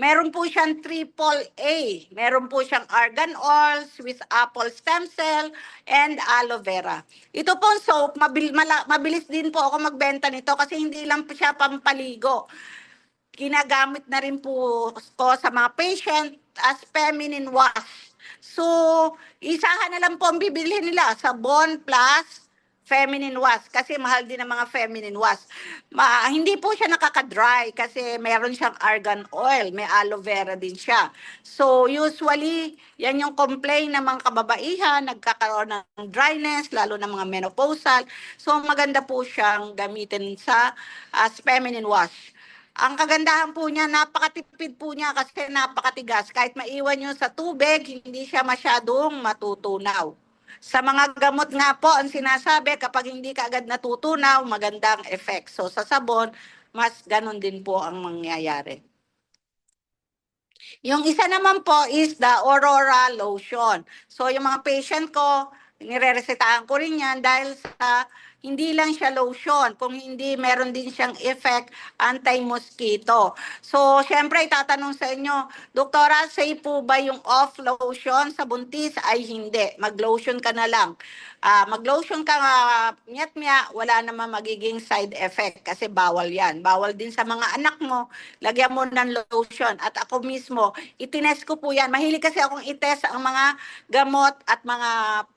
Meron po siyang triple A. Meron po siyang argan oil, Swiss apple stem cell, and aloe vera. Ito po soap, mabilis din po ako magbenta nito kasi hindi lang po siya pampaligo. Ginagamit na rin po ko sa mga patient as feminine wash. So, isahan na lang po ang bibili nila, sabon plus feminine wash kasi mahal din ang mga feminine wash. Hindi po siya nakaka-dry kasi meron siyang argan oil, may aloe vera din siya. So usually, yan yung complaint ng mga kababaihan, nagkakaroon ng dryness, lalo ng mga menopausal. So maganda po siyang gamitin as feminine wash. Ang kagandahan po niya, napakatipid po niya kasi napakatigas. Kahit maiwan nyo sa tubig, hindi siya masyadong matutunaw. Sa mga gamot nga po, ang sinasabi, kapag hindi ka agad natutunaw, magandang effect. So sa sabon, mas ganun din po ang mangyayari. Yung isa naman po is the Aurora lotion. So yung mga patient ko, nire-resetahan ko rin yan dahil sa hindi lang siya lotion, kung hindi meron din siyang effect anti-mosquito. So, syempre, itatanong sa inyo, Doktora, safe po ba yung off lotion sa buntis? Ay hindi, mag-lotion ka na lang. Mag-lotion ka, nyat-nya, wala naman magiging side effect kasi bawal yan. Bawal din sa mga anak mo, lagyan mo ng lotion. At ako mismo, itines ko po yan. Mahilig kasi akong itest ang mga gamot at mga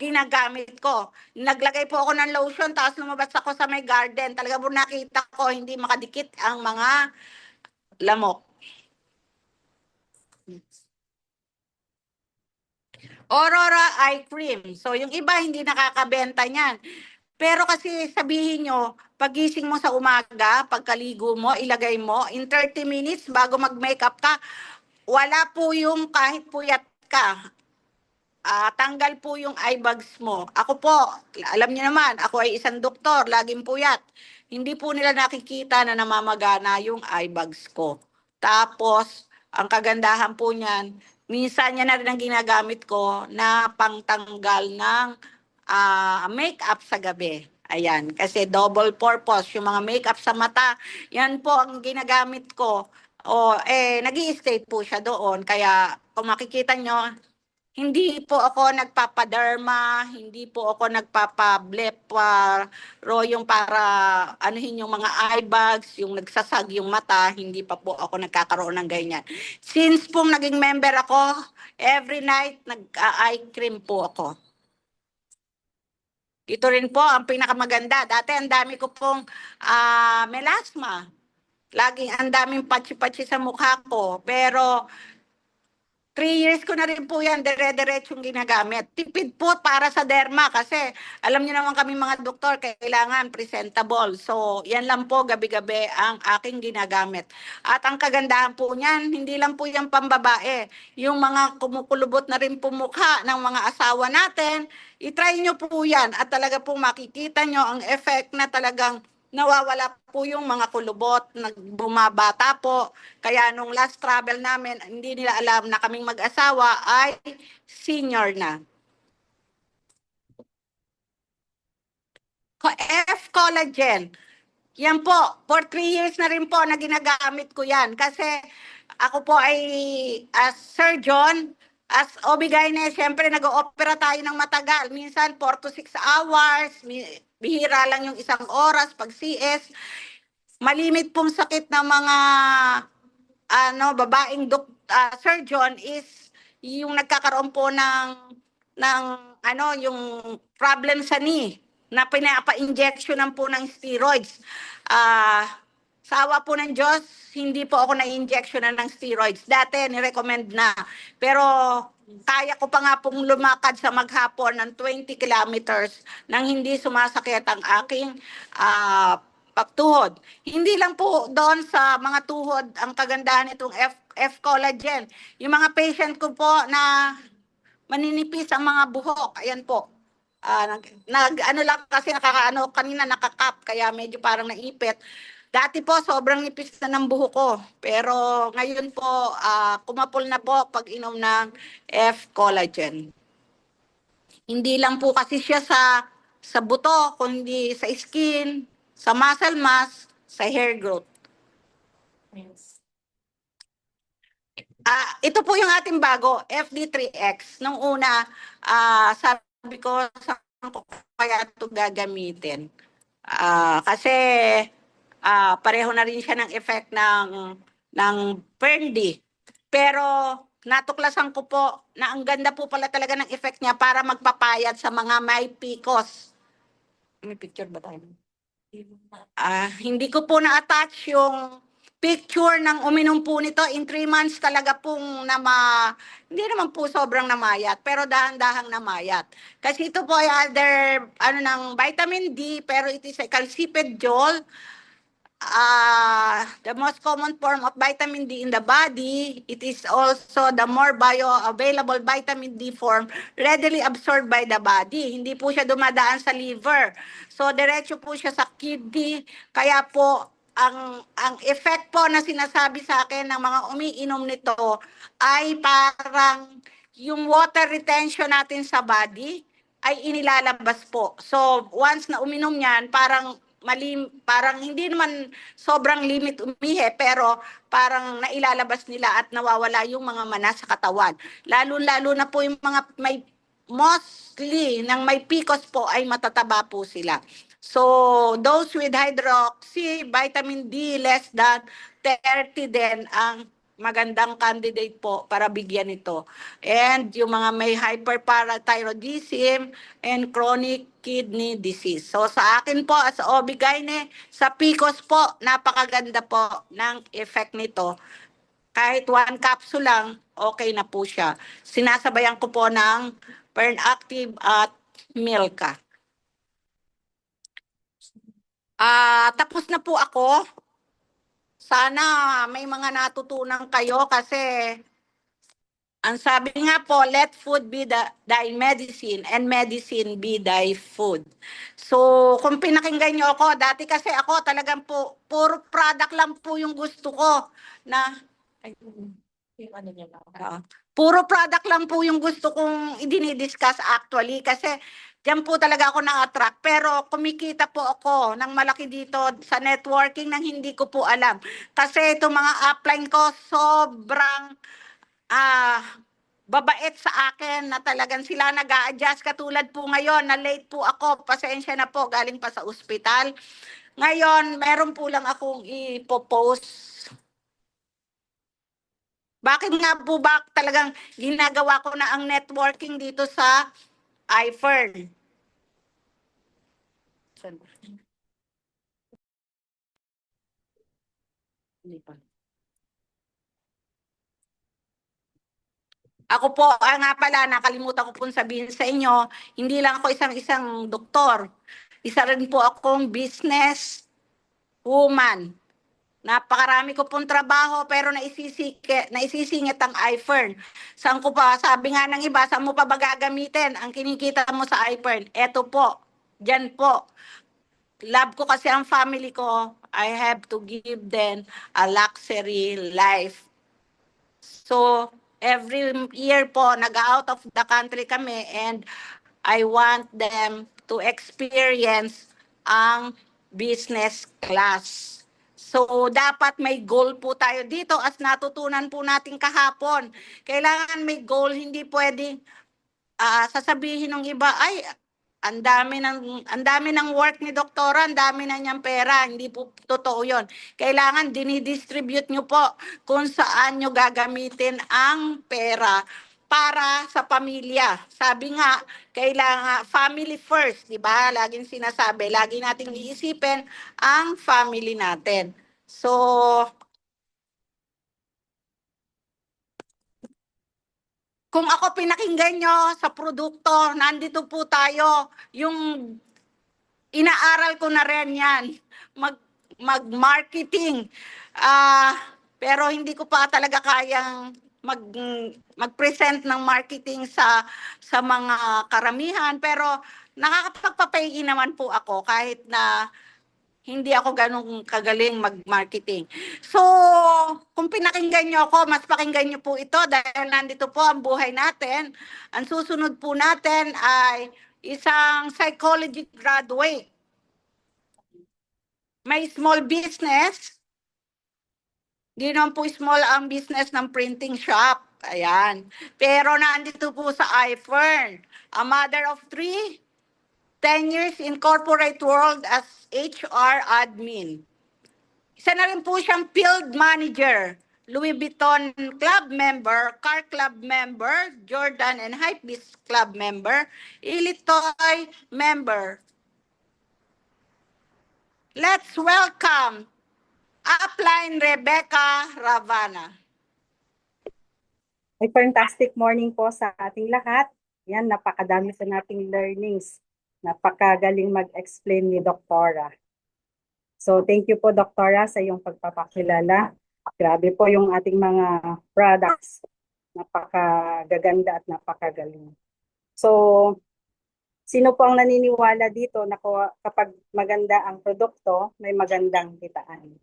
ginagamit ko. Naglagay po ako ng lotion, tapos lumabas ako sa may garden. Talaga po nakita ko, hindi makadikit ang mga lamok. Aurora Eye Cream. So yung iba hindi nakakabenta niyan. Pero kasi sabihin nyo, pagising mo sa umaga, pagkaligo mo, ilagay mo, in 30 minutes bago mag-makeup ka, wala po yung kahit puyat ka. Tanggal po yung eye bags mo. Ako po, alam niyo naman, ako ay isang doktor, laging puyat. Hindi po nila nakikita na namamagana yung eye bags ko. Tapos, ang kagandahan po niyan, minsan niya na rin ang ginagamit ko na pangtanggal ng makeup sa gabi. Ayan, kasi double purpose, yung mga makeup sa mata, yan po ang ginagamit ko. Nag-i-stay po siya doon. Kaya kung makikita nyo, hindi po ako nagpapaderma, hindi po ako nagpapa-blep yung para anuhin yung mga eye bags, yung nagsasag yung mata, hindi pa po ako nagkakaroon ng ganyan. Since pong naging member ako, every night nag-eye cream po ako. Ito rin po ang pinakamaganda. Dati ang dami ko pong melasma. Laging ang daming patsi-patsi sa mukha ko. Pero 3 years ko na rin po yan, dire-diretsong ginagamit. Tipid po para sa derma kasi alam niyo naman kami mga doktor, kailangan presentable. So, yan lang po gabi-gabi ang aking ginagamit. At ang kagandahan po niyan, hindi lang po yan pambabae. Yung mga kumukulubot na rin po mukha ng mga asawa natin, itry nyo po yan at talaga po makikita nyo ang effect na talagang nawawala po yung mga kulubot, bumabata po. Kaya nung last travel namin, hindi nila alam na kaming mag-asawa ay senior na. F-collagen. Yan po, for 3 years na rin po na ginagamit ko yan. Kasi ako po ay as surgeon, as OB-GYN, siyempre nag-oopera tayo ng matagal. Minsan 4 to 6 hours, bihira lang yung 1 oras pag CS. Malimit pong sakit ng mga babaeng surgeon is yung nagkakaroon po ng yung problem sa knee na pinapa-injectionan po ng steroids. Sa awa po ng Diyos, hindi po ako na-injectionan ng steroids. Dati, ni-recommend na. Pero kaya ko pa nga pong lumakad sa maghapon ng 20 kilometers nang hindi sumasakit ang aking pagtuhod. Hindi lang po doon sa mga tuhod ang kagandahan nitong F-collagen. Yung mga patient ko po na maninipis ang mga buhok, ayan po. Ano lang kasi kanina nakakap, kaya medyo parang naipit. Dati po, sobrang nipis na ng buhok ko. Pero ngayon po, kumapol na po pag inom ng F-collagen. Hindi lang po kasi siya sa buto, kundi sa skin, sa muscle mass, sa hair growth. Ito po yung ating bago, FD3X. Nung una, sabi ko, saan ko kaya ito gagamitin? Kasi pareho na rin siya ng effect ng Ferndi. Pero natuklasan ko po na ang ganda po pala talaga ng effect niya para magpapayat sa mga may PCOS. May picture ba tayo? Hindi ko po na-attach yung picture ng uminom po nito. In 3 months talaga pong hindi naman po sobrang namayat, pero dahan-dahang namayat. Kasi ito po ay other, ng vitamin D, pero it is a calcipediol, the most common form of vitamin D in the body. It is also the more bioavailable vitamin D form readily absorbed by the body. Hindi po siya dumadaan sa liver. So, diretso po siya sa kidney. Kaya po, ang effect po na sinasabi sa akin ng mga umiinom nito ay parang yung water retention natin sa body ay inilalabas po. So, once na uminom yan, parang hindi naman sobrang limit umihi, pero parang nailalabas nila at nawawala yung mga manas sa katawan. Lalo-lalo na po yung mga mostly ng may PCOS po ay matataba po sila. So, those with hydroxy, vitamin D less than 30 din ang magandang candidate po para bigyan ito. And yung mga may hyperparathyroidism and chronic kidney disease. So sa akin po as OB-GYN, sa PCOS po, napakaganda po ng effect nito. Kahit 1 capsule lang, okay na po siya. Sinasabayan ko po ng Pern Active at Milka. Tapos na po ako. Sana may mga natutunan kayo kasi ang sabi nga po, let food be thy medicine and medicine be thy food. So, kung pinakinggan nyo ako, dati kasi ako talagang po, puro product lang po yung gusto ko na, ay, yung ano niya lang. Puro product lang po yung gusto kong i-discuss actually kasi diyan po talaga ako na-attract. Pero kumikita po ako ng malaki dito sa networking nang hindi ko po alam. Kasi itong mga upline ko, sobrang babait sa akin na talagang sila nag-a-adjust. Katulad po ngayon, na late po ako. Pasensya na po, galing pa sa ospital. Ngayon, meron po lang akong ipopost. Bakit nga po ba talagang ginagawa ko na ang networking dito sa iFern? Hindi pa. Ako po, nga pala, nakalimutan ko pong sabihin sa inyo, hindi lang ako isang doktor. Isa rin po akong business woman. Napakarami ko pong trabaho pero naisisingit ang iFern. Saan ko pa, sabi nga ng iba, saan mo pa ba gagamitin ang kinikita mo sa iFern? Eto po, dyan po. Love ko kasi ang family ko. I have to give them a luxury life. So, every year po, nag-out of the country kami and I want them to experience ang business class. So, dapat may goal po tayo dito as natutunan po natin kahapon. Kailangan may goal, hindi pwedeng sasabihin ng iba, ay, ang dami ng work ni doktora, ang dami na niyang pera. Hindi po totoo 'yon. Kailangan dinidistribute niyo po kung saan niyo gagamitin ang pera para sa pamilya. Sabi nga, kailangan family first, 'di ba? Laging sinasabi, lagi nating iisipin ang family natin. So, kung ako pinakinggan nyo sa produkto, nandito po tayo, yung inaaral ko na rin yan, mag-marketing. Pero hindi ko pa talaga kayang mag-present ng marketing sa mga karamihan. Pero nakakapagpapaigi naman po ako kahit na hindi ako ganun kagaling mag-marketing. So, kung pinakinggan nyo ako, mas pakinggan nyo po ito dahil nandito po ang buhay natin. Ang susunod po natin ay isang psychology graduate. May small business. Di naman po small ang business ng printing shop. Ayan. Pero nandito po sa iFern. A mother of 3, 10 years in corporate world as HR admin. Isa na rin po siyang field manager, Louis Vuitton Club member, Car Club member, Jordan and Hypebeast Club member, Ilitoy member. Let's welcome Upline Rebecca Ravana. Ay, fantastic morning po sa ating lahat. Yan, napakadami sa nating learnings. Napakagaling mag-explain ni Doktora. So, thank you po, Doktora, sa iyong pagpapakilala. Grabe po yung ating mga products. Napakagaganda at napakagaling. So, sino po ang naniniwala dito na kapag maganda ang produkto, may magandang kitaan?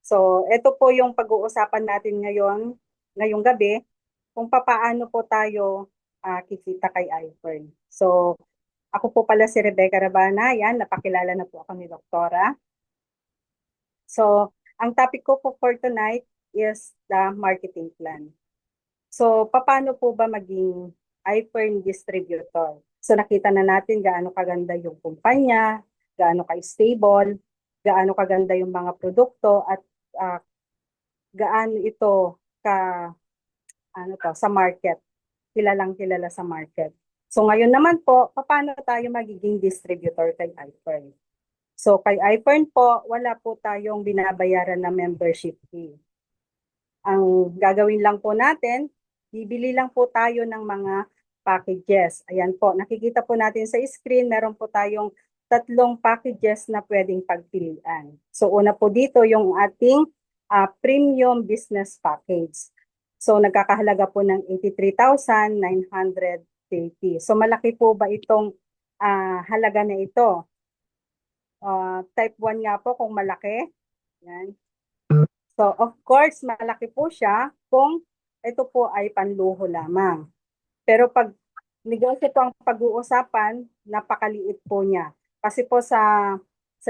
So, ito po yung pag-uusapan natin ngayong gabi, kung papaano po tayo kikita kay iFern. So, ako po pala si Rebecca Ravana. Yan, napakilala na po ako ni Doktora. So, ang topic ko po for tonight is the marketing plan. So, paano po ba maging iFern distributor? So, nakita na natin gaano kaganda yung kumpanya, gaano ka-stable, gaano kaganda yung mga produkto, at gaano ito sa market. Kilalang kilala sa market. So ngayon naman po, paano tayo magiging distributor kay iFern? So kay iFern po, wala po tayong binabayaran na membership fee. Ang gagawin lang po natin, bibili lang po tayo ng mga packages. Ayan po, nakikita po natin sa screen, meron po tayong 3 packages na pwedeng pagpilian. So una po dito yung ating premium business package. So nagkakahalaga po ng 83,930. So malaki po ba itong halaga na ito? Type 1 nga po kung malaki. Yan. So, of course, malaki po siya kung ito po ay panluho lamang. Pero pag negosyo po ang pag-uusapan, napakaliit po niya. Kasi po sa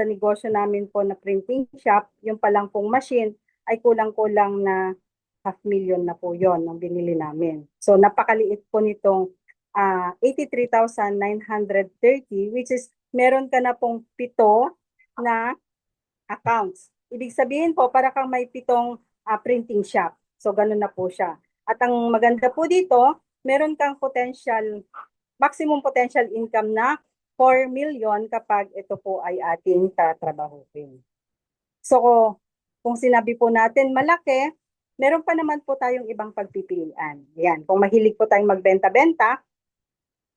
negosyo namin po na printing shop, yung palang pong machine ay kulang-kulang na 500,000 na po yon nung binili namin. So, napakaliit po nitong 83,930, which is meron ka na pong 7 na accounts. Ibig sabihin po, para kang may 7 printing shop. So, ganun na po siya. At ang maganda po dito, meron kang maximum potential income na 4 million kapag ito po ay ating tatrabahuin. So, kung sinabi po natin malaki, meron pa naman po tayong ibang pagpipilian. Yan, kung mahilig po tayong magbenta-benta,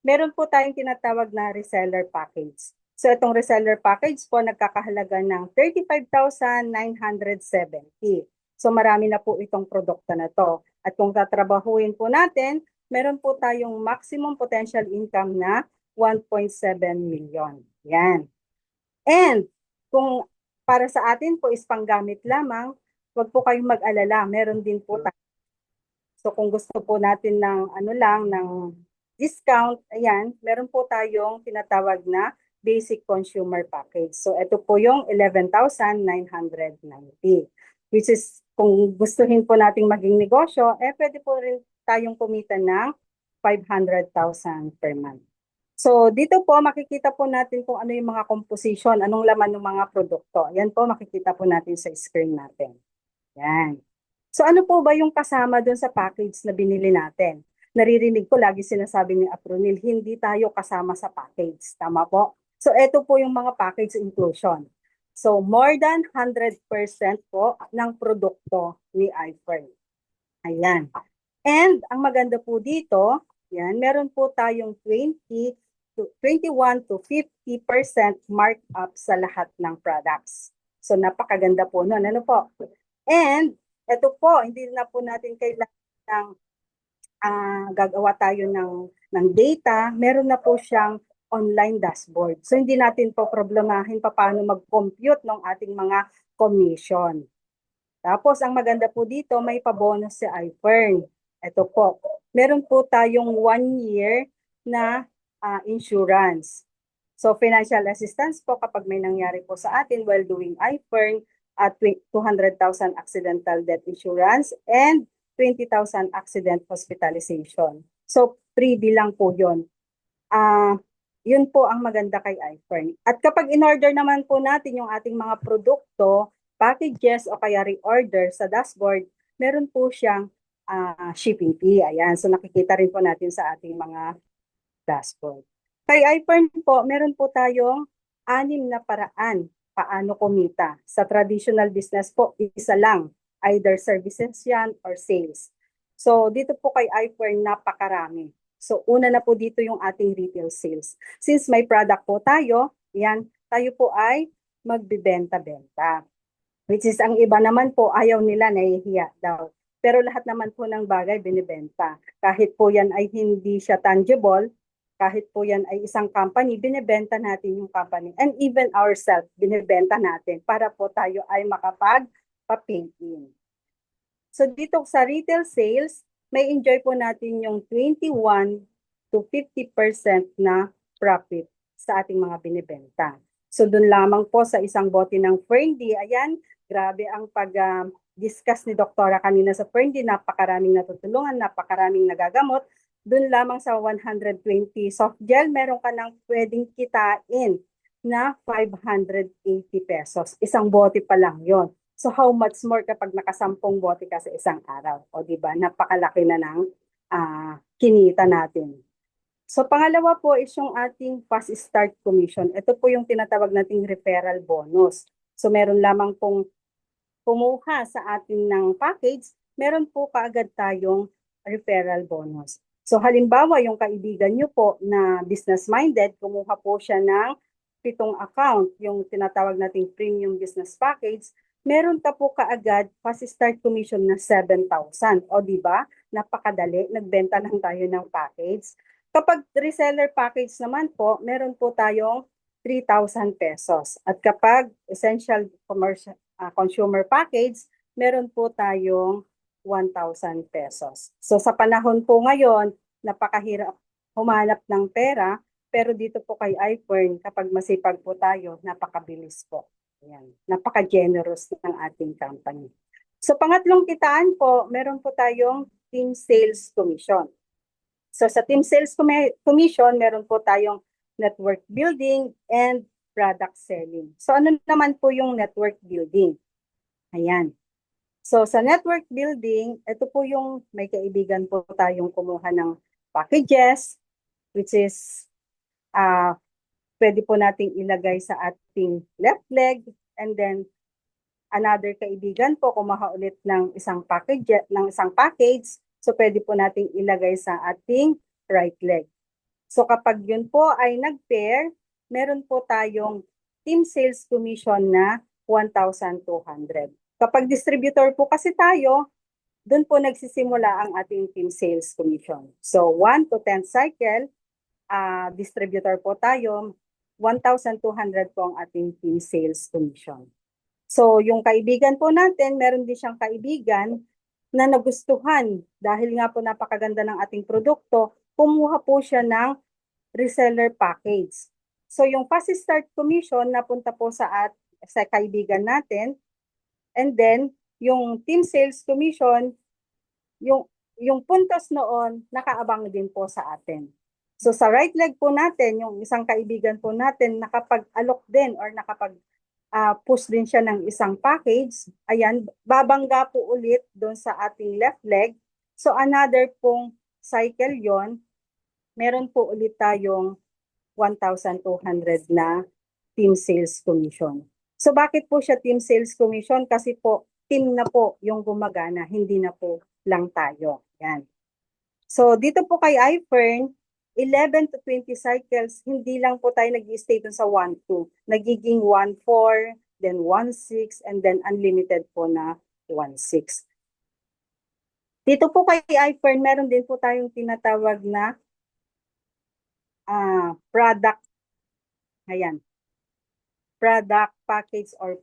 meron po tayong tinatawag na reseller package. So itong reseller package po nagkakahalaga ng 35,970. So marami na po itong produkto na to. At kung tatrabahuin po natin, meron po tayong maximum potential income na 1.7 million. Yan. And kung para sa atin po is panggamit lamang, wag po kayong mag-alala. Meron din po tayo. So kung gusto po natin ng ng discount, ayan, meron po tayong tinatawag na basic consumer package. So ito po yung 11,990, which is kung gustuhin po nating maging negosyo, pwede po rin tayong kumita ng 500,000 per month. So dito po makikita po natin kung ano yung mga composition, anong laman ng mga produkto. Yan po makikita po natin sa screen natin. Yan. So ano po ba yung kasama dun sa package na binili natin? Naririnig ko lagi sinasabi ni Apronil, hindi tayo kasama sa package. Tama po? So ito po yung mga package inclusion. So more than 100% po ng produkto ni iFern. Ayan. And ang maganda po dito, yan, meron po tayong 21 to 50% markup sa lahat ng products. So napakaganda po nun. Ano po? And ito po, hindi na po natin kailangan gagawa tayo ng data. Meron na po siyang online dashboard. So hindi natin po problemahin paano mag-compute ng ating mga commission. Tapos ang maganda po dito, may pabonus si iFern. Ito po, meron po tayong 1 year na insurance. So financial assistance po kapag may nangyari po sa atin while doing iFern, at 200,000 accidental death insurance and 20,000 accident hospitalization. So freebie lang po yun. Yun po ang maganda kay iFern. At kapag in-order naman po natin yung ating mga produkto, packages o kaya re-order sa dashboard, meron po siyang shipping fee. Ayan, so nakikita rin po natin sa ating mga dashboard. Kay iFern po, meron po tayong 6 na paraan paano kumita. Sa traditional business po, isa lang. Either services yan or sales. So dito po kay iFern, napakarami. So una na po dito yung ating retail sales. Since may product po tayo, yan, tayo po ay magbibenta-benta. Which is ang iba naman po, ayaw nila, nahihiya daw. Pero lahat naman po ng bagay binibenta. Kahit po yan ay hindi siya tangible, kahit po yan ay isang company, binibenta natin yung company. And even ourselves, binibenta natin para po tayo ay makapag-pay in. So dito sa retail sales, may enjoy po natin yung 21 to 50% na profit sa ating mga binibenta. So doon lamang po sa isang bote ng Ferndy, ayan, grabe ang pag-discuss ni Doktora kanina sa Ferndy, napakaraming natutulungan, napakaraming nagagamot. Doon lamang sa 120 soft gel, meron ka nang pwedeng kitain na 580 pesos. Isang bote pa lang yon. So how much more kapag nakasampung bote ka sa isang araw? O diba, napakalaki na ng kinita natin. So pangalawa po is yung ating fast start commission. Ito po yung tinatawag nating referral bonus. So meron lamang pong kumuha sa atin ng package, meron po kaagad tayong referral bonus. So halimbawa, yung kaibigan nyo po na business-minded, kumuha po siya ng 7 account, yung tinatawag nating premium business package, meron ka po kaagad fast start commission na 7,000. O di ba? Napakadali, nagbenta lang tayo ng package. Kapag reseller package naman po, meron po tayong 3,000 pesos. At kapag essential commercial consumer package, meron po tayong 1,000 pesos. So sa panahon po ngayon, napakahirap humanap ng pera, pero dito po kay iFern, kapag masipag po tayo, napakabilis po. Ayan. Napaka-generous ng ating company. So pangatlong kitaan po, meron po tayong team sales commission. So sa team sales commission, meron po tayong network building and product selling. So ano naman po yung network building? Ayan. So sa network building, ito po yung may kaibigan po tayong kumuha ng packages, which is pwede po nating ilagay sa ating left leg, and then another kaibigan po kumuha ulit ng isang package, so pwede po nating ilagay sa ating right leg. So kapag yun po ay nag-pair, meron po tayong team sales commission na 1,200. Kapag distributor po kasi tayo, doon po nagsisimula ang ating team sales commission. So 1 to 10 cycle, distributor po tayo, 1,200 po ang ating team sales commission. So yung kaibigan po natin, meron din siyang kaibigan na nagustuhan dahil nga po napakaganda ng ating produkto, kumuha po siya ng reseller package. So yung fast start commission napunta po sa kaibigan natin, and then yung team sales commission, yung puntos noon nakaabang din po sa atin. So sa right leg po natin, yung isang kaibigan po natin nakapag-alok din or push din siya ng isang package, ayan, babangga po ulit doon sa ating left leg. So another pong cycle yon, meron po ulit tayong 1,200 na team sales commission. So bakit po siya team sales commission? Kasi po team na po yung gumagana, hindi na po lang tayo. Yan. So dito po kay iFern, 11 to 20 cycles, hindi lang po tayo nag-stay dun sa 1-2. Nagiging 1-4, then 1-6, and then unlimited po na 1-6. Dito po kay iFern, meron din po tayong tinatawag na product, ayan, product package or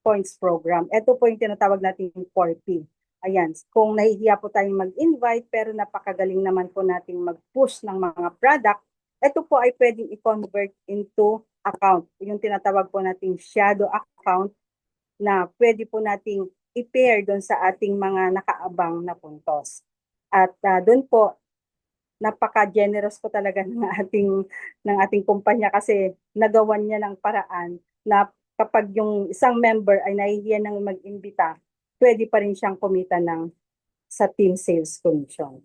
points program. Ito po yung tinatawag natin 4P. Ayan, kung nahihiya po tayong mag-invite pero napakagaling naman po nating mag-push ng mga product, ito po ay pwedeng i-convert into account. Yung tinatawag po nating shadow account na pwede po nating i-pair doon sa ating mga nakaabang na puntos. At doon po, napaka-generous po talaga ng ating kumpanya kasi nagawan niya ng paraan na kapag yung isang member ay nahihiya ng mag-imbita, pwede pa rin siyang kumita sa team sales commission.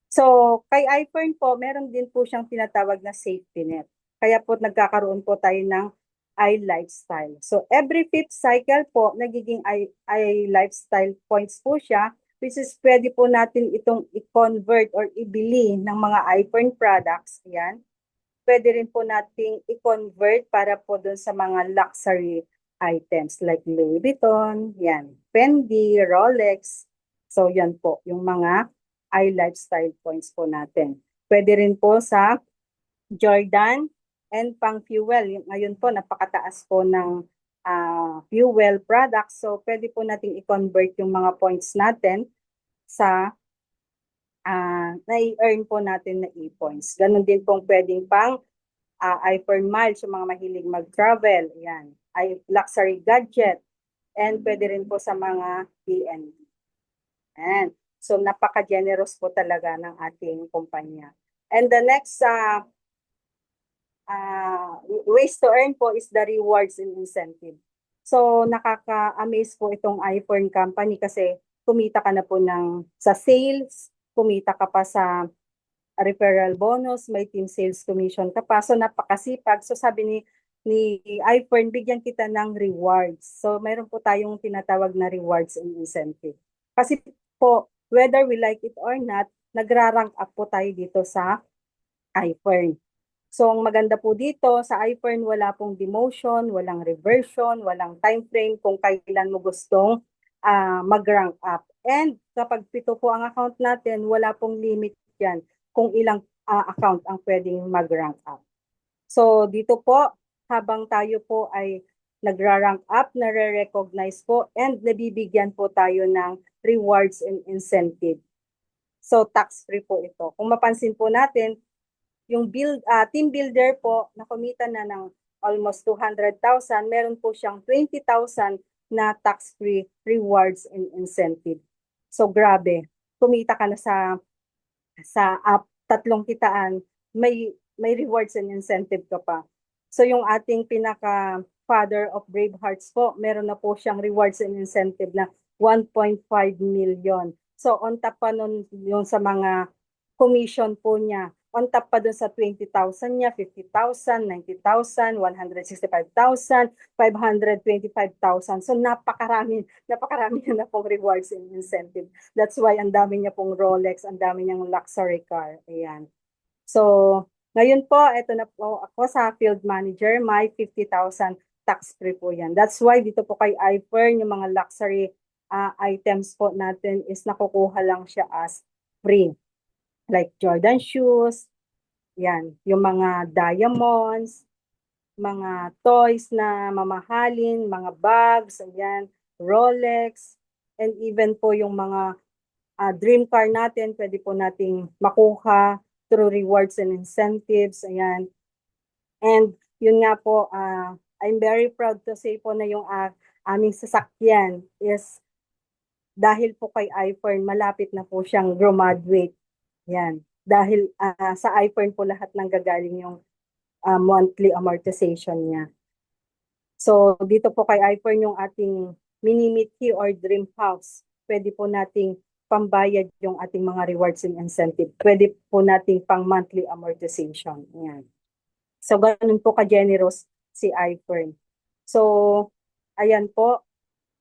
So, kay iFern po, meron din po siyang tinatawag na safety net. Kaya po nagkakaroon po tayo ng iLifestyle. So, every 5th cycle po, nagiging iLifestyle points po siya, which is pwede po natin itong i-convert or ibili ng mga iFern products. Yan. Pwede rin po nating i-convert para po doon sa mga luxury items like Louis Vuitton, yan, Fendi, Rolex. So yan po, yung mga iLifestyle points po natin. Pwede rin po sa Jordan and pang fuel. Ngayon po, napakataas po ng fuel products. So pwede po nating i-convert yung mga points natin sa na-earn po natin na e-points. Ganon din pong pwedeng pang iFern Miles, yung mga mahilig mag-travel, yan, luxury gadget, and pwede rin po sa mga PNB. And so napaka-generous po talaga ng ating kumpanya. And the next ways to earn po is the rewards and incentive. So nakaka-amaze po itong iFern company kasi kumita ka na po sa sales, kumita ka pa sa referral bonus, may team sales commission ka pa. So napakasipag. So sabi ni iFern, bigyan kita ng rewards. So mayroon po tayong tinatawag na rewards and incentive. Kasi po, whether we like it or not, nagra-rank up po tayo dito sa iFern. So, ang maganda po dito, sa iFern, wala pong demotion, walang reversion, walang time frame kung kailan mo gustong mag-rank up. And kapag 7 po ang account natin, wala pong limit yan kung ilang account ang pwedeng mag-rank up. So, dito po, habang tayo po ay nagra-rank up, nare-recognize po, and nabibigyan po tayo ng rewards and incentive. So, tax-free po ito. Kung mapansin po natin, yung team builder po na kumita na ng almost 200,000, meron po siyang 20,000 na tax-free rewards and incentive. So grabe, kumita ka na sa tatlong kitaan, may rewards and incentive ka pa. So yung ating pinaka father of Brave Hearts po, meron na po siyang rewards and incentive na 1.5 million. So on top pa nun yung sa mga commission po niya, on top pa dun sa 20,000 niya, 50,000, 90,000, 165,000, 525,000. So napakarami na pong rewards and incentive. That's why ang dami niya pong Rolex, ang dami niyang luxury car. Ayan. So, ngayon po, ito na po ako sa field manager, may 50,000 tax-free po yan. That's why dito po kay iFern, yung mga luxury items po natin is nakukuha lang siya as free. Like Jordan shoes, yan, yung mga diamonds, mga toys na mamahalin, mga bags, ayan, Rolex, and even po yung mga dream car natin, pwede po nating makuha through rewards and incentives, ayan. And yun nga po, I'm very proud to say po na yung aming sasakyan is dahil po kay iFern, malapit na po siyang graduate. Yan. Dahil sa iFern po lahat ng gagaling yung monthly amortization niya. So dito po kay iFern yung ating mini-mithi or dream house. Pwede po nating pambayad yung ating mga rewards and incentive. Pwede po nating pang monthly amortization. Yan. So ganun po ka-generous si iFern. So ayan po,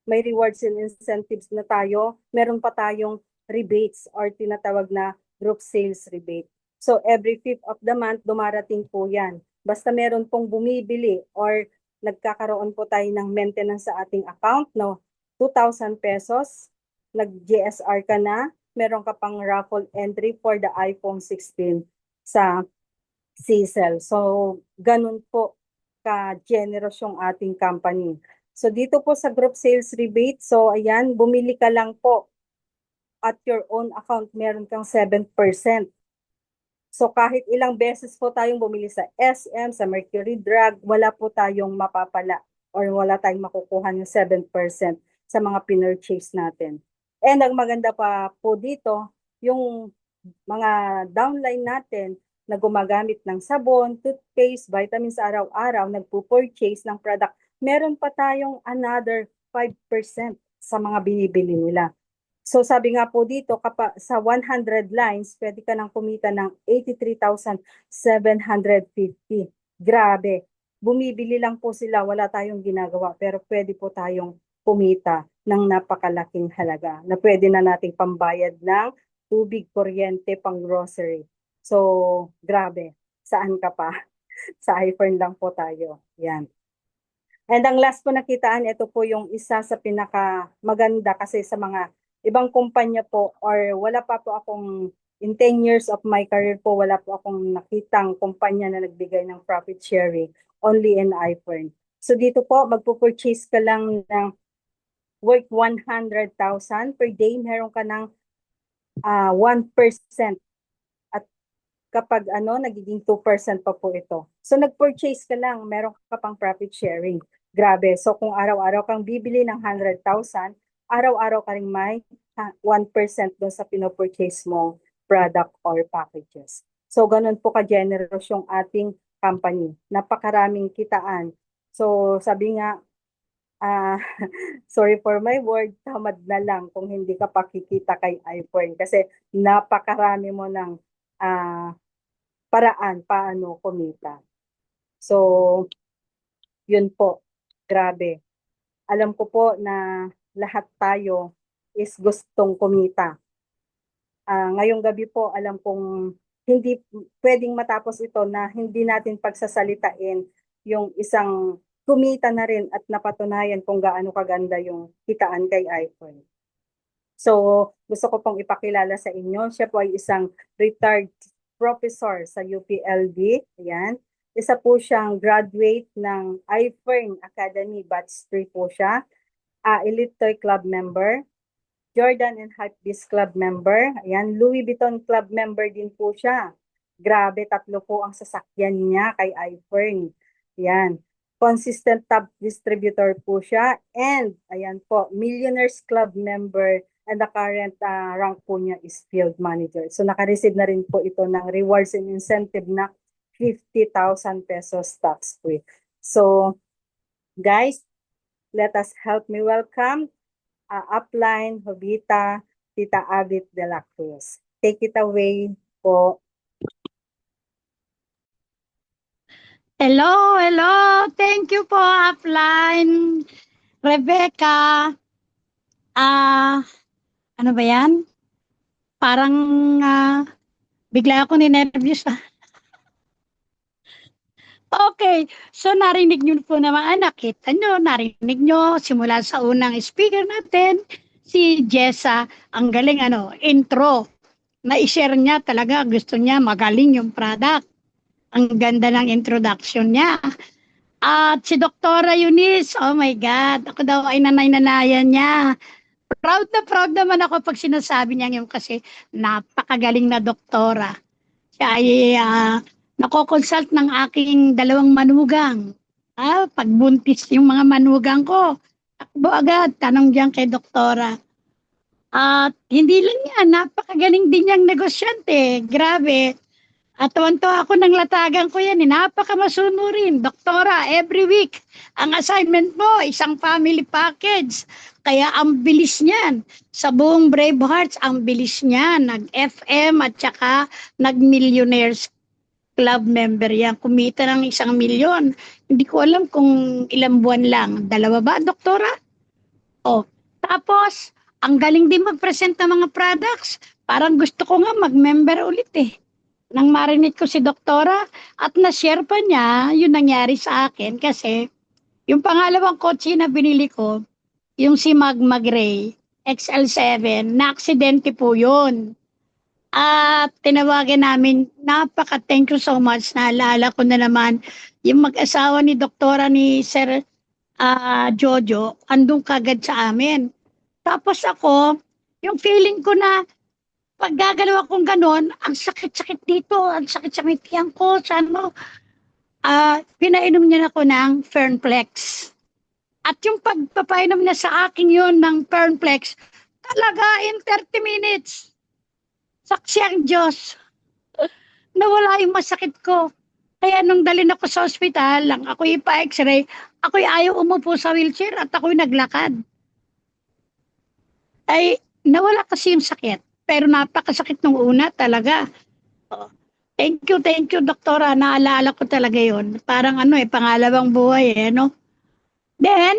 may rewards and incentives na tayo. Meron pa tayong rebates or tinatawag na group sales rebate. So every 5th of the month, dumarating po yan. Basta meron pong bumibili or nagkakaroon po tayo ng maintenance sa ating account, no? 2,000 pesos, nag-GSR ka na, meron ka pang raffle entry for the iPhone 16 sa CSEL. So, ganun po ka-generous yung ating company. So, dito po sa group sales rebate, so ayan, bumili ka lang po at your own account, meron kang 7%. So, kahit ilang beses po tayong bumili sa SM, sa Mercury Drug, wala po tayong mapapala or wala tayong makukuha ng 7% sa mga pinurchase natin. And ang maganda pa po dito, yung mga downline natin na gumagamit ng sabon, toothpaste, vitamins araw-araw, nagpo-purchase ng product, meron pa tayong another 5% sa mga binibili nila. So sabi nga po dito, sa 100 lines, pwede ka nang kumita ng 83,750. Grabe. Bumibili lang po sila, wala tayong ginagawa, pero pwede po tayong kumita ng napakalaking halaga na pwede na nating pambayad ng tubig, kuryente, pang grocery. So, grabe. Saan ka pa? Sa iPhone lang po tayo. Yan. And ang last po nakitaan, ito po yung isa sa pinaka maganda kasi sa mga ibang kumpanya po or wala pa po akong in 10 years of my career po, wala po akong nakitang kumpanya na nagbigay ng profit sharing, only in iPhone. So dito po, magpo-purchase ka lang ng worth 100,000 per day, meron ka ng 1%. At kapag nagiging 2% pa po ito. So nag-purchase ka lang, meron ka pang profit sharing. Grabe. So kung araw-araw kang bibili ng 100,000, araw-araw ka rin may 1% doon sa pinopurchase mo product or packages. So ganun po ka-generous yung ating company. Napakaraming kitaan. So sabi nga, sorry for my word, tamad na lang kung hindi ka pakikita kay iPhone kasi napakarami mo ng paraan paano kumita. So, yun po, grabe. Alam ko po na lahat tayo is gustong kumita. Ngayong gabi po, alam kong hindi pwedeng matapos ito na hindi natin pagsasalitain yung isang kumita na rin at napatunayan kung gaano kaganda yung kitaan kay iPhone. So, gusto ko pong ipakilala sa inyo. Siya po ay isang retired professor sa UPLB. Ayan. Isa po siyang graduate ng iFern Academy, batch 3 po siya. Elite Toy Club member. Jordan and Hypebeast Club member. Ayan, Louis Vuitton Club member din po siya. Grabe, 3 po ang sasakyan niya kay iFern. Ayan. Consistent top distributor po siya. And, ayan po, Millionaires Club member and the current rank po niya is field manager. So, naka-receive na rin po ito ng rewards and incentive na 50,000 pesos tax free. So, guys, let us help me welcome upline Jovita Tita Abit de la Cruz. Take it away po. Hello, hello. Thank you po, upline Rebecca. Ano ba yan? Parang bigla ako ninervyos. Okay, so narinig niyo po naman, nakita niyo, narinig niyo simula sa unang speaker natin, si Jessa, ang galing intro. Na-share niya talaga, gusto niya magaling yung product. Ang ganda ng introduction niya. At si Doktora Eunice, oh my God, ako daw ay nanay-nanayan niya. Proud na proud naman ako pag sinasabi niya yun kasi napakagaling na doktora. Siya ay nako-consult ng aking 2 manugang. Pagbuntis yung mga manugang ko, takbo agad, tanong diyan kay doktora. At hindi lang yan, napakagaling din niyang negosyante. Grabe. At tuwan-tuwa ako ng latagan ko yan. Napakamasunurin. Doktora, every week, ang assignment mo, isang family package. Kaya ang bilis niyan. Sa buong Brave Hearts, ang bilis niyan. Nag-FM at saka nag-Millionaires Club member yan. Kumita ng 1 milyon. Hindi ko alam kung ilang buwan lang. 2 ba, doktora? Tapos, ang galing din mag-present ng mga products. Parang gusto ko nga mag-member ulit eh. Nang marinig ko si doktora at na-share pa niya yung nangyari sa akin kasi yung pangalawang kotse na binili ko, yung si Magma Gray XL7, na-aksidente po yun. At tinawagan namin, thank you so much, naalala ko na naman yung mag-asawa ni doktora ni Sir Jojo, andun kagad sa amin. Tapos ako, yung feeling ko na pag gagalaw akong ganon, ang sakit-sakit dito, ang sakit-sakit tiyan ko, pinainom niya ako ng Fernplex. At yung pagpapainom niya sa akin yun ng Fernplex, talaga in 30 minutes, saksi ang Diyos, nawala yung masakit ko. Kaya nung dalhin ako sa ospital, lang ako ipa-x-ray, ako'y ayaw umupo sa wheelchair at ako'y naglakad. Ay, nawala kasi yung sakit. Pero napakasakit nung una talaga. Thank you, doktora. Naalala ko talaga yun. Parang pangalawang buhay no? Then,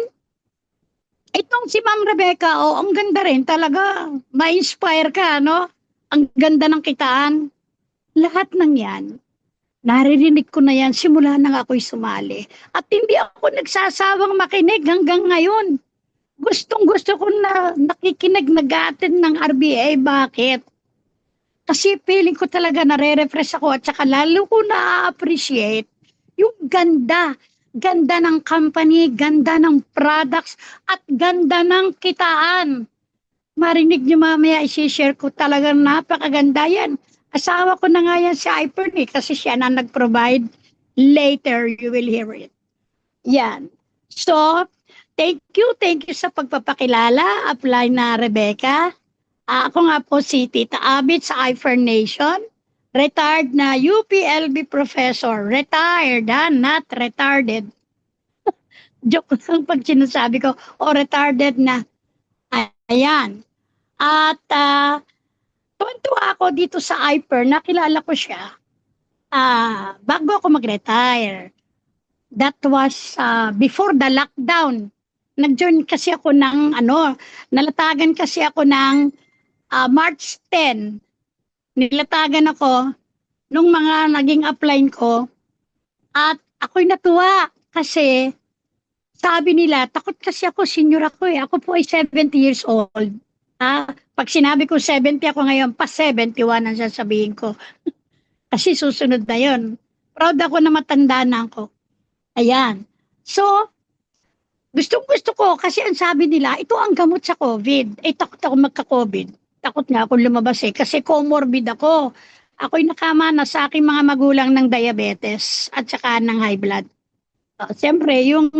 itong si Ma'am Rebecca, ang ganda rin talaga. Ma-inspire ka, no? Ang ganda ng kitaan. Lahat ng yan, naririnig ko na yan simula nang ako'y sumali. At hindi ako nagsasawang makinig hanggang ngayon. Gustong-gusto ko na nakikinig, nag-a-attend ng RBA. Bakit? Kasi feeling ko talaga nare-refresh ako at saka lalo ko na-appreciate yung ganda. Ganda ng company, ganda ng products, at ganda ng kitaan. Marinig niyo mamaya, isi-share ko talagang napakaganda yan. Asawa ko na nga yan si iPhone kasi siya na nag-provide. Later, you will hear it. Yan. So, Thank you sa pagpapakilala, apply na Rebecca. Ako nga po si Tita Abit sa iFern Nation, retired na UPLB professor. Retired, not retarded. Joke lang pag sinasabi ko, retarded na. Ayan. At tuwan-tuwa ako dito sa iFern, nakilala ko siya bago ako mag-retire. That was before the lockdown. nag-join kasi ako ng nalatagan kasi ako ng March 10. Nilatagan ako nung mga naging upline ko at ako'y natuwa kasi sabi nila, takot kasi ako, senior ako eh. Ako po ay 70 years old. Pag sinabi ko 70 ako ngayon, pa 71 ang sasabihin ko. Kasi susunod na yon. Proud ako na matanda na ako. Ayan. So, gustong-gusto ko kasi ang sabi nila, ito ang gamot sa COVID. Takot ako magka-COVID. Takot nga ako lumabas kasi comorbid ako. Ako'y nakama na sa aking mga magulang ng diabetes at saka ng high blood. Siyempre, yung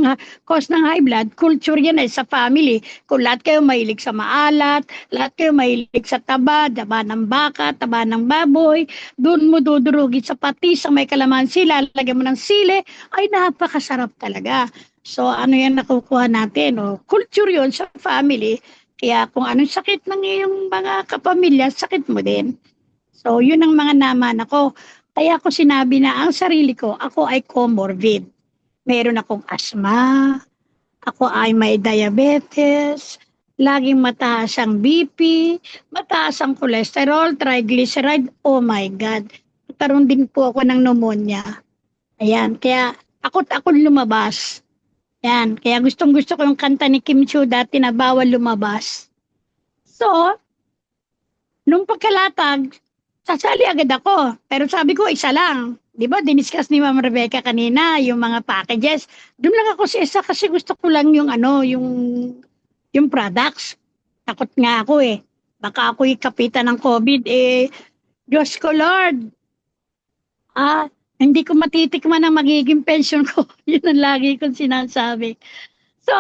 cause ng high blood, culture yan sa family. Kung lahat kayo mahilig sa maalat, lahat kayo mahilig sa taba ng baka, taba ng baboy, doon mo dudurugin sa patis, sa may kalamansi, lalagyan mo ng sili, ay napakasarap talaga. So, ano yan nakukuha natin? Culture yun sa family. Kaya kung anong sakit ng iyong mga kapamilya, sakit mo din. So, yun ang mga naman ako. Kaya ako sinabi na ang sarili ko, ako ay comorbid. Meron akong asthma, ako ay may diabetes, laging mataas ang BP, mataas ang cholesterol, triglyceride, oh my God. Nagkaroon din po ako ng pneumonia. Ayan, kaya ako lumabas. Ayan, kaya gustong-gusto ko yung kanta ni Kim Chiu dati na bawal lumabas. So, nung pagkalatag, sasali agad ako. Pero sabi ko, isa lang. Di ba, diniscuss ni Ma'am Rebecca kanina, yung mga packages. Doon lang ako sa isa kasi gusto ko lang yung yung products. Takot nga ako eh. Baka ako'y kapitan ng COVID Diyos ko Lord. Hindi ko matitikman ang magiging pension ko. Yun ang lagi kong sinasabi. So,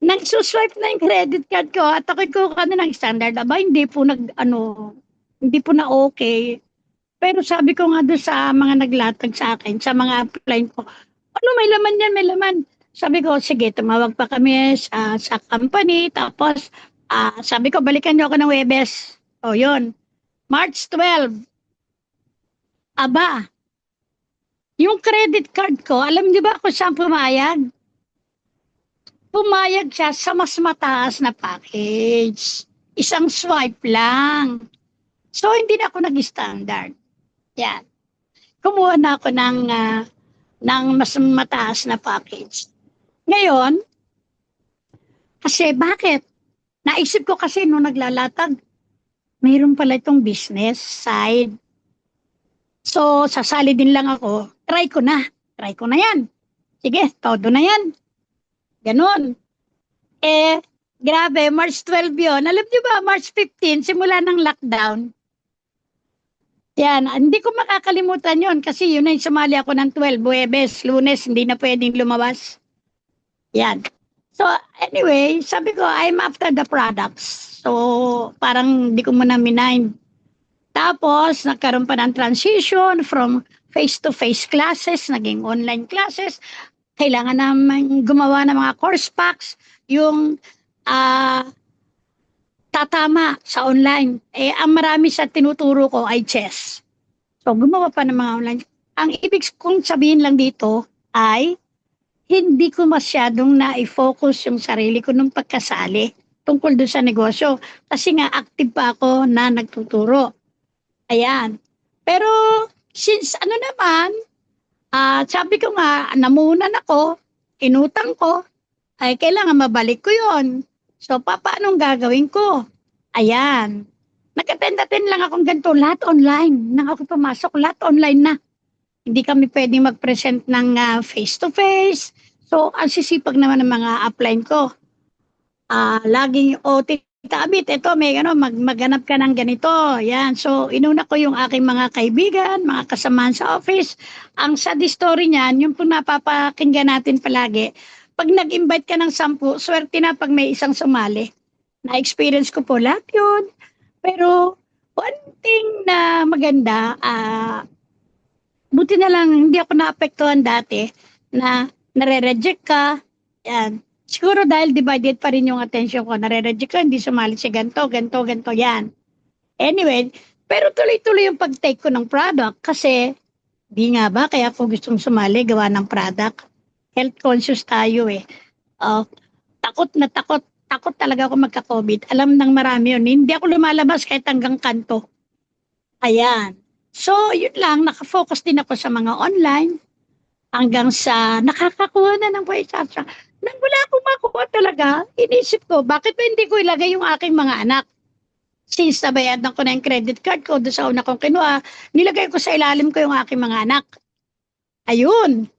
nagsuswipe na yung credit card ko at ako'y kukuha na ng standard. Hindi po hindi po na okay. Pero sabi ko nga doon sa mga naglatag sa akin, sa mga upline ko, may laman yan, may laman. Sabi ko, sige, tumawag pa kami sa company. Tapos, sabi ko, balikan niyo ako ng Webes. Yun. March 12. Aba, yung credit card ko, alam niyo ba kung saan pumayag? Pumayag siya sa mas mataas na package. Isang swipe lang. So, hindi na ako nag-standard. Yan. Kumuha na ako ng mas mataas na package. Ngayon, kasi bakit? Naisip ko kasi nung naglalatag, mayroon pala itong business side. So, sasali din lang ako. Try ko na yan. Sige, todo na yan. Ganon. Grabe, March 12 yun. Alam niyo ba, March 15, simula ng lockdown. Yan, hindi ko makakalimutan yon kasi yun ay sumali ako ng 12, Huwebes, Lunes, hindi na pwedeng lumabas. Yan. So, anyway, sabi ko, I'm after the products. So, parang hindi ko muna mind. Tapos, nagkaroon pa ng transition from face-to-face classes, naging online classes. Kailangan naman gumawa ng mga course packs, yung tatama sa online. Ang marami sa tinuturo ko ay chess. So, gumawa pa ng mga online. Ang ibig kong sabihin lang dito ay hindi ko masyadong na-focus yung sarili ko nung pagkasali tungkol doon sa negosyo. Kasi nga, active pa ako na nagtuturo. Ayan. Pero, since sabi ko nga, namunan ako, inutang ko, ay kailangan mabalik ko yon. So, paanong gagawin ko? Ayan. Nag-attend lang akong ganito, lahat online. Nang ako pumasok, lahat online na. Hindi kami pwedeng mag-present ng face-to-face. So, ang sisipag naman ng mga upline ko. Laging, Tita Abit, ito, may maghanap ka ng ganito. Yan. So, inuna ko yung aking mga kaibigan, mga kasamahan sa office. Ang sad story niyan, yung po napapakinggan natin palagi, pag nag-invite ka ng 10, swerte na pag may isang sumali. Na-experience ko po lahat yun. Pero, one thing na maganda, buti na lang hindi ako naapektuhan dati na nare-reject ka. Yan. Siguro dahil divided pa rin yung attention ko. Nare-reject ka, hindi sumali si ganito, yan. Anyway, pero tuloy-tuloy yung pag-take ko ng product kasi di nga ba kaya ako gustong sumali gawa ng product. Health conscious tayo eh. takot talaga ako magka-COVID. Alam ng marami yun. Hindi ako lumalabas kahit hanggang kanto. Ayan. So, yun lang, nakafocus din ako sa mga online hanggang sa nakakakuha na ng voice chat. Nang wala akong makuha talaga, inisip ko, bakit ba hindi ko ilagay yung aking mga anak? Since nabayadan ko na yung credit card ko, doon sa una kong kinuha, nilagay ko sa ilalim ko yung aking mga anak. Ayun.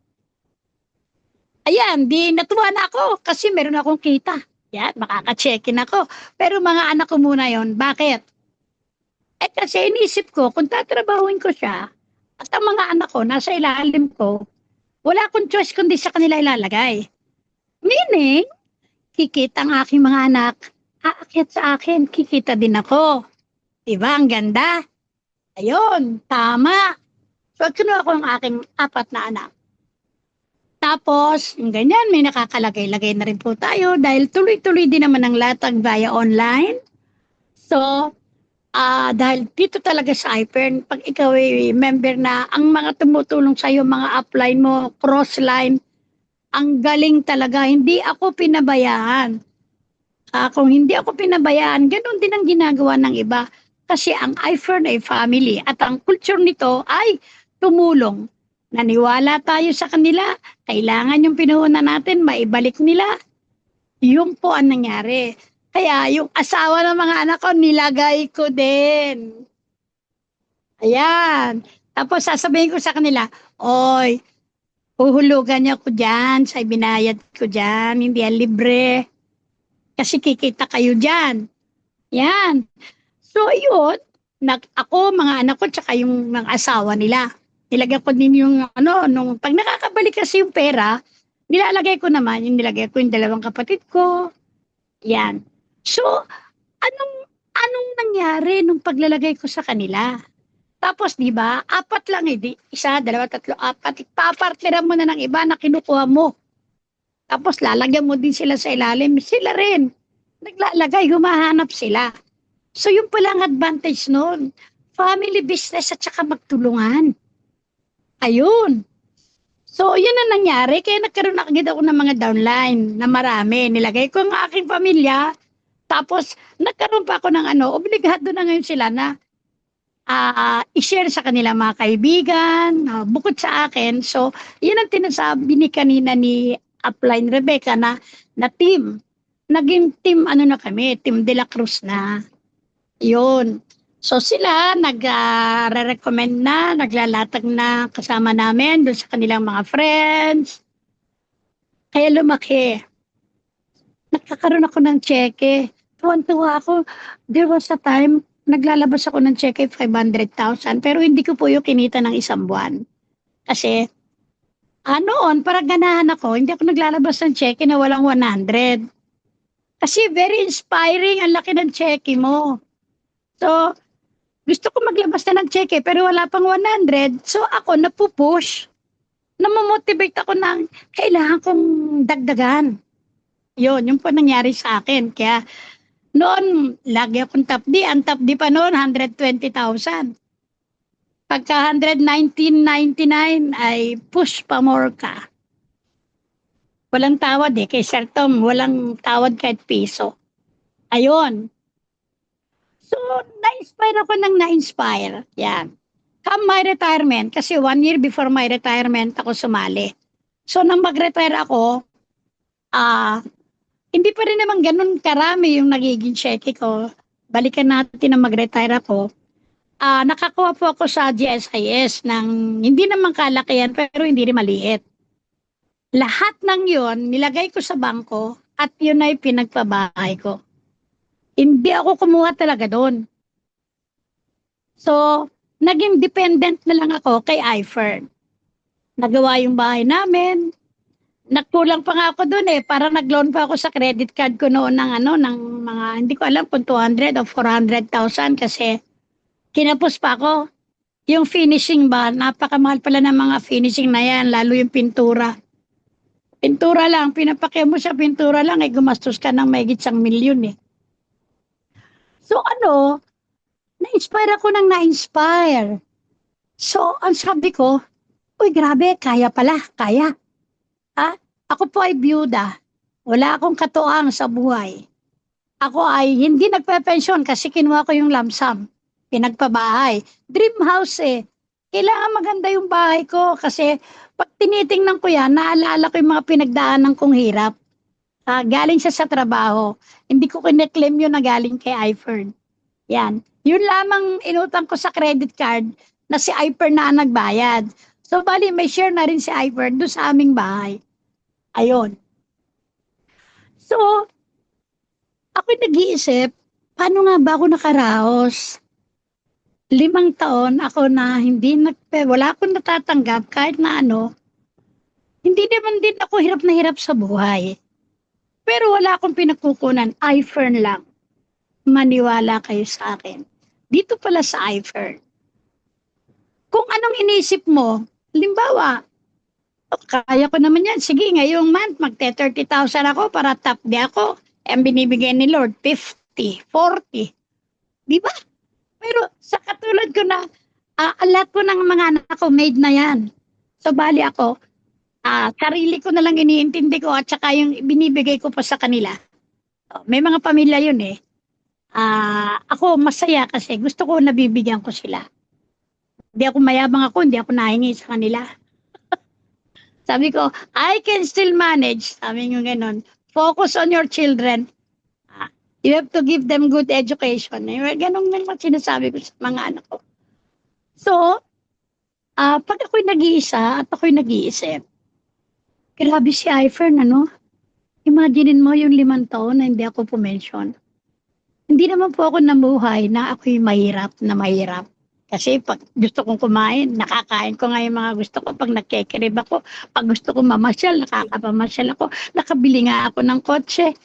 Ayan, di natuwa na ako kasi meron akong kita. Yan, makaka-check-in ako. Pero mga anak ko muna yon. Bakit? Eh kasi inisip ko, kung tatrabahuin ko siya, at ang mga anak ko nasa ilalim ko, wala akong choice kundi sa kanila ilalagay. Meaning, kikita ang aking mga anak, aakyat sa akin, kikita din ako. Diba? Ang ganda. Ayun, tama. So, kinuha ko ang aking 4 na anak. Tapos, yung ganyan, may nakakalagay-lagay na rin po tayo dahil tuloy-tuloy din naman ang latag via online. So, dahil dito talaga sa iPern, pag ikaw ay member na, ang mga tumutulong sa'yo, mga upline mo, crossline, ang galing talaga. Hindi ako pinabayaan. Kung hindi ako pinabayaan, ganun din ang ginagawa ng iba. Kasi ang iFern ay family at ang culture nito ay tumulong. Naniwala tayo sa kanila, kailangan yung pinuhunan natin, maibalik nila. Yun po ang nangyari. Kaya yung asawa ng mga anak ko, nilagay ko din. Ayan. Tapos sasabihin ko sa kanila, oy, huhulugan niyo ko dyan, sa binayad ko dyan, hindi yan libre. Kasi kikita kayo dyan. Yan. So, yun. Ako, mga anak ko, tsaka yung mga asawa nila. Nilagay ko din yung, pag nakakabalik kasi yung pera, nilalagay ko naman, yung nilagay ko yung 2 kapatid ko. Yan. So, anong nangyari nung paglalagay ko sa kanila? Tapos, di ba, 4 lang eh, 1, 2, 3, 4, papartira mo na ng iba na kinukuha mo. Tapos, lalagyan mo din sila sa ilalim. Sila rin. Naglalagay, humahanap sila. So, yung palang advantage nun. Family business at saka magtulungan. Ayun. So, yun ang nangyari. Kaya nagkaroon agad ako ng mga downline na marami. Nilagay ko ang aking pamilya. Tapos, nagkaroon pa ako ng obligado na ngayon sila na i-share sa kanila mga kaibigan, bukod sa akin. So, yun ang tinasabi ni kanina ni Upline Rebecca na team. Naging team, na kami, Team De La Cruz na. Yun. So sila nag-recommend na, naglalatag na kasama namin doon sa kanilang mga friends. Kaya lumaki. Nagkakaroon ako ng cheque. Tuwan-tuwa ako. There was a time, naglalabas ako ng cheque 500,000 pero hindi ko po yung kinita ng 1 buwan. Kasi, noon, para ganahan ako, hindi ako naglalabas ng cheque na walang 100. Kasi very inspiring ang laki ng cheque mo. So, gusto ko maglabas na ng cheque pero wala pang 100. So ako napupush. Namomotivate ako ng kailangan kong dagdagan. Yun, yung po nangyari sa akin. Kaya noon, lagi akong top D. Ang top D pa noon, 120,000. Pagka 119.99 ay push pa more ka. Walang tawad kay Sir Tom. Walang tawad kahit piso. Ayun. So, na-inspire ako ng na-inspire. Yan. Come my retirement, kasi 1 year before my retirement ako sumali. So, nang mag-retire ako, hindi pa rin naman ganun karami yung nagiging cheque ko. Balikan natin na mag-retire ako. Nakakuha po ako sa GSIS ng hindi naman kalakihan pero hindi rin maliit. Lahat ng yon nilagay ko sa bangko at yun ay pinagpabahay ko. Hindi ako kumuha talaga doon. So, naging dependent na lang ako kay iFern. Nagawa yung bahay namin. Nagkulang pa nga ako doon Parang nag-loan pa ako sa credit card ko noon ng mga, hindi ko alam kung 200 o 400,000 kasi kinapos pa ako. Yung finishing ba, napakamahal pala ng mga finishing na yan, lalo yung pintura. Pintura lang, pinapakya mo sa pintura lang, gumastos ka ng mahigit 1 milyon So na-inspire ako ng na-inspire. So, ang sabi ko, uy, grabe, kaya pala, kaya. Ako po ay byuda. Wala akong katuwang sa buhay. Ako ay hindi nagpe-pensyon kasi kinuha ko yung lump sum. Pinagpabahay. Dream house eh. Kailangan maganda yung bahay ko kasi pag tinitingnan ko yan, naalala ko yung mga pinagdaanan kong hirap. Galing siya sa trabaho. Hindi ko kine-claim yun na galing kay iFern. Yan. Yun lamang inutang ko sa credit card na si iFern na ang nagbayad. So, bali, may share na rin si iFern doon sa aming bahay. Ayun. So, ako'y nag-iisip, paano nga ba ako nakaraos? 5 taon ako na wala akong natatanggap kahit na ano. Hindi naman din ako hirap na hirap sa buhay. Pero wala akong pinagkukunan. iFern lang. Maniwala kayo sa akin. Dito pala sa iFern. Kung anong inisip mo, halimbawa, kaya ko naman yan. Sige, ngayong month, magte-30,000 ako para top di ako. Ang binibigay ni Lord, 50, 40. Di ba? Pero sa katulad ko na, lahat po ng mga anak ko, made na yan. So, bali ako, sarili ko na lang iniintindi ko at saka yung binibigay ko pa sa kanila. May mga pamilya yun eh. Ako masaya kasi gusto ko nabibigyan ko sila. Hindi ako mayabang ako, hindi ako nahingi sa kanila. Sabi ko, I can still manage. Sabi ko gano'n. Focus on your children. You have to give them good education. Ganun naman sinasabi ko sa mga anak ko. So, pag ako'y nag-iisa at ako'y nag-iisip, grabe si iFern, ano? Imaginein mo yung 5 taon na hindi ako pumension. Hindi naman po ako namuhay na ako'y mahirap na mahirap. Kasi pag gusto kong kumain, nakakain ko nga yung mga gusto ko. Pag nagkikirib ako, pag gusto kong mamasyal, nakakapamasyal ako. Nakabili nga ako ng kotse.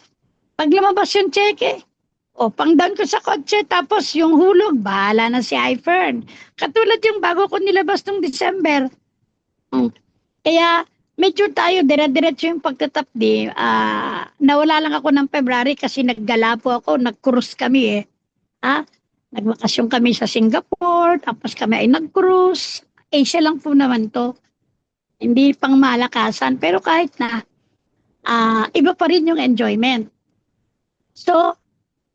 Pag lumabas yung cheque, pang down ko sa kotse, tapos yung hulog, bahala na si iFern. Katulad yung bago ko nilabas nung December. Kaya medyo tayo, dire-diretso yung pagtatapdi. Nawala lang ako ng February kasi naggala po ako, nag-cruise kami eh. Nagbakasyon kami sa Singapore, tapos kami ay nag-cruise. Asia lang po naman to. Hindi pang malakasan, pero kahit na, iba pa rin yung enjoyment. So,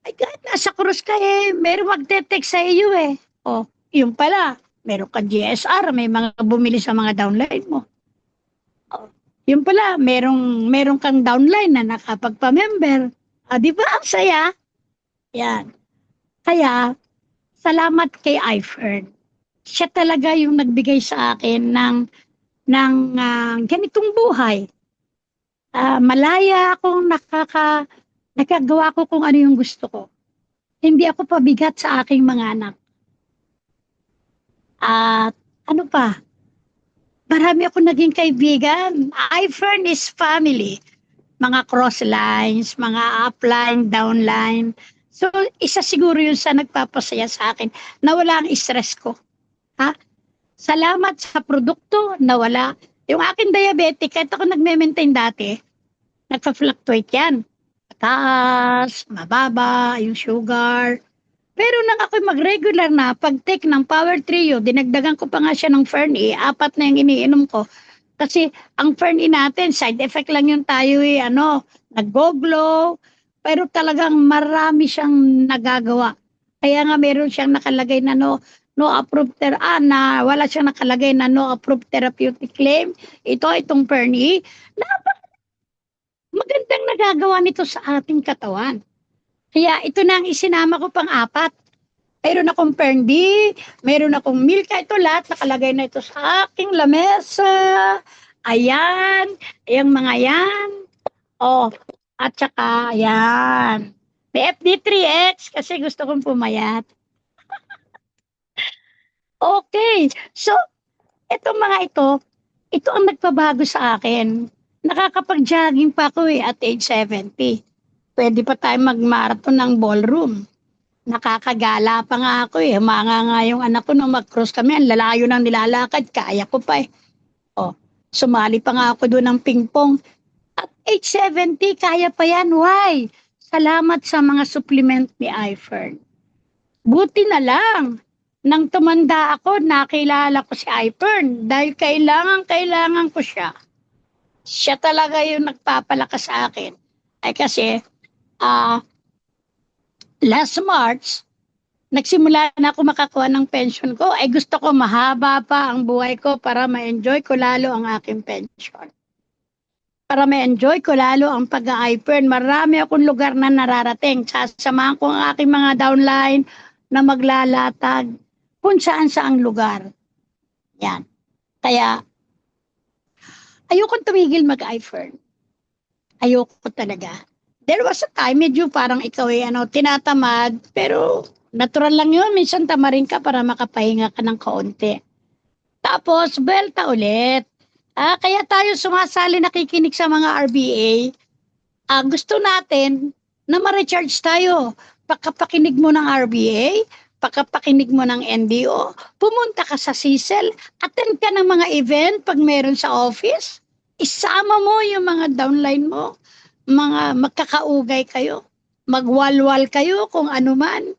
ay kahit nasa cruise ka meron magte-text sa iyo eh. Yung pala, meron kang GSR, may mga bumili sa mga downline mo. Yung pala, meron kang downline na nakapagpa-member. Di ba ang saya? Yan. Kaya, salamat kay iFern. Siya talaga yung nagbigay sa akin ng ganitong buhay. Malaya akong nakagawa ko kung ano yung gusto ko. Hindi ako pabigat sa aking mga anak. At ano pa? Marami ako naging kaibigan. iFern is family. Mga cross lines, mga upline, downline. So, isa siguro yun sa nagpapasaya sa akin. Nawala ang stress ko. Salamat sa produkto, nawala. Yung aking diabetic, kahit ako nagme-maintain dati, nagpa-fluctuate yan. Mataas, mababa, yung sugar. Pero nang ako'y mag-regular na, pag-take ng Power Trio, dinagdagan ko pa nga siya ng Fernie, 4 na yung iniinom ko. Kasi ang Fernie natin, side effect lang yung tayo nag-go-glow, pero talagang marami siyang nagagawa. Kaya nga meron siyang nakalagay na no approved wala siyang nakalagay na no approved therapeutic claim. Itong Fernie, magandang nagagawa nito sa ating katawan. Kaya ito na ang isinama ko pang 4. Meron akong Fernie, meron akong Milka. Ito lahat nakalagay na ito sa aking lamesa. Ayan, yung mga yan. At saka, yan. May FD3X kasi gusto kong pumayat. Okay. So, itong mga ito ang nagpabago sa akin. Nakakapag-jogging pa ako at age 70. Pwede pa tayo mag-marathon ng ballroom. Nakakagala pa nga ako Humanga nga yung anak ko nung mag-cross kami. Ang lalayo ng nilalakad. Kaya ko pa Sumali pa nga ako doon ng ping-pong. At age 70, kaya pa yan. Why? Salamat sa mga supplement ni iFern. Buti na lang. Nang tumanda ako, nakilala ko si iFern. Dahil kailangan ko siya. Siya talaga yung nagpapalakas sa akin. Ay kasi, ah last March, nagsimula na ako makakuha ng pension ko. Ay gusto ko mahaba pa ang buhay ko para ma-enjoy ko lalo ang aking pension. Para ma-enjoy ko lalo ang pag-a-IPERN. Marami akong lugar na nararating. Sasamahan ko ang aking mga downline na maglalatag kung saan saang lugar. Yan. Kaya, ayokong tumigil mag-IPERN. Ayoko talaga. There was a time, medyo parang ikaw tinatamad, pero natural lang yun. Minsan tamarin ka para makapahinga ka ng kaunti. Tapos, belta ulit. Kaya tayo sumasali nakikinig sa mga RBA. Gusto natin na ma-recharge tayo. Pagkapakinig mo ng RBA, pagkapakinig mo ng NDO, pumunta ka sa CISL, attend ka ng mga event pag meron sa office, isama mo yung mga downline mo, mga magkakaugay kayo, magwalwal kayo kung ano man.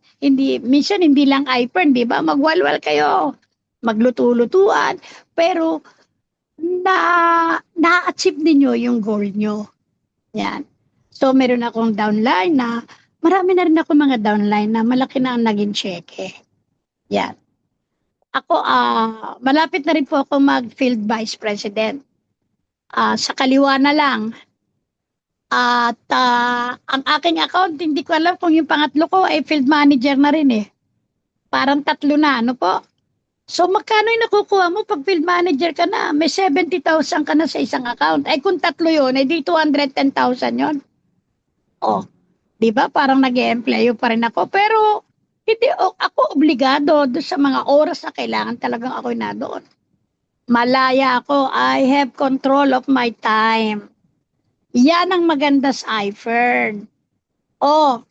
Minsan hindi lang IPERN, di ba? Magwalwal kayo, magluto-lutuan, pero na-achieve ninyo yung goal nyo. Yan. So, meron akong downline na, marami na rin ako mga downline na malaki na ang naging cheque. Yan. Ako, malapit na rin po ako mag-field vice president. Sa kaliwa na lang. At ang aking account, hindi ko alam kung yung pangatlo ko ay field manager na rin eh. Parang 3 na, ano po? So magkano yung nakukuha mo pag field manager ka na? May 70,000 ka na sa isang account. Ay kung 3 yun, ay di 210,000 yun. Oh, di ba? Parang nag-e-employo pa rin ako. Pero hindi ako obligado doon sa mga oras na kailangan talagang ako na doon. Malaya ako. I have control of my time. Yan ang maganda sa IFERN. Oh,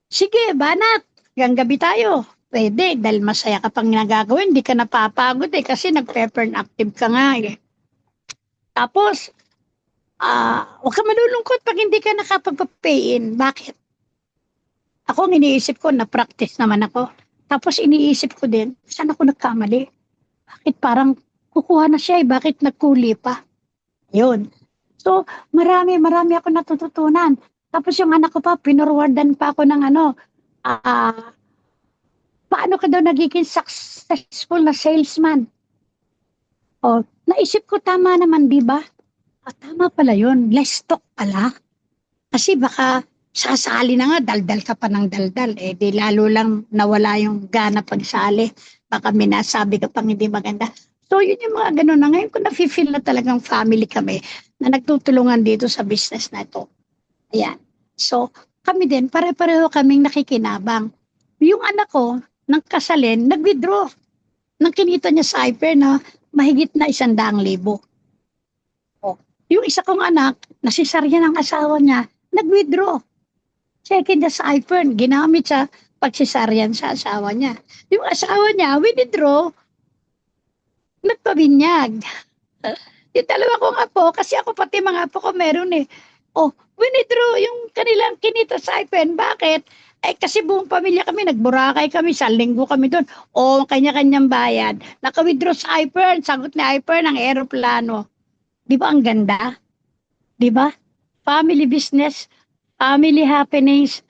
sige, banat. Hanggang gabi tayo. Pwede, dahil masaya ka pang nagagawin, hindi ka napapagod kasi nag-pepern active ka nga eh. Tapos, huwag ka malulungkot pag hindi ka nakapag-pay-in. Bakit? Ako, iniisip ko, na-practice naman ako. Tapos iniisip ko din, saan ako nagkamali? Bakit parang kukuha na siya eh? Bakit nagkuli pa? Yun. So, marami ako natututunan. Tapos yung anak ko pa, pinorwardan pa ako ng paano ka daw nagiging successful na salesman? O, naisip ko tama naman, di ba? Tama pala yun. Let's talk pala. Kasi baka sasali na nga, daldal ka pa ng daldal. Eh, di lalo lang nawala yung gana pagsali. Baka minasabi ka pang hindi maganda. So, yun yung mga ganun na. Ngayon ko na-feel na talagang family kami na nagtutulungan dito sa business na ito. Ayan. So, kami din, pare-pareho kaming nakikinabang. Yung anak ko, nang kasalin, nag-withdraw. Nang kinita niya sa IPERN na mahigit na 100,000. Oh. Yung isa kong anak, nasisarya ng asawa niya, nag-withdraw. Second niya sa IPERN, ginamit sa pagsisaryan sa asawa niya. Yung asawa niya, withdraw, nagpabinyag. Yung dalawa kong apo, kasi ako pati mga apo ko meron eh. Oh, withdraw yung kanilang kinita sa IPERN. Bakit? Kasi buong pamilya kami, nagburakay kami, sa linggo kami doon. O, kanya-kanyang bayad. Naka-withdraw sa IPERN, sagot ni IPERN ang aeroplano. Di ba ang ganda? Di ba? Family business, family happiness,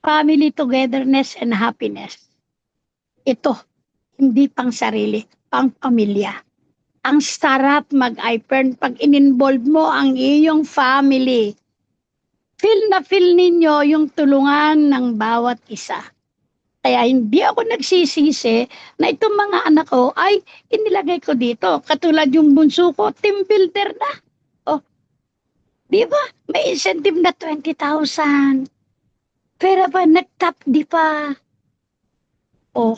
family togetherness and happiness. Ito, hindi pang sarili, pang pamilya. Ang sarap mag-IPERN pag in-involve mo ang iyong family. Feel na feel ninyo yung tulungan ng bawat isa. Kaya hindi ako nagsisisi na itong mga anak ko ay inilagay ko dito. Katulad yung bunso ko, team builder na. Oh, di ba? May incentive na 20,000. Pero ba, nag-top di pa. Oh,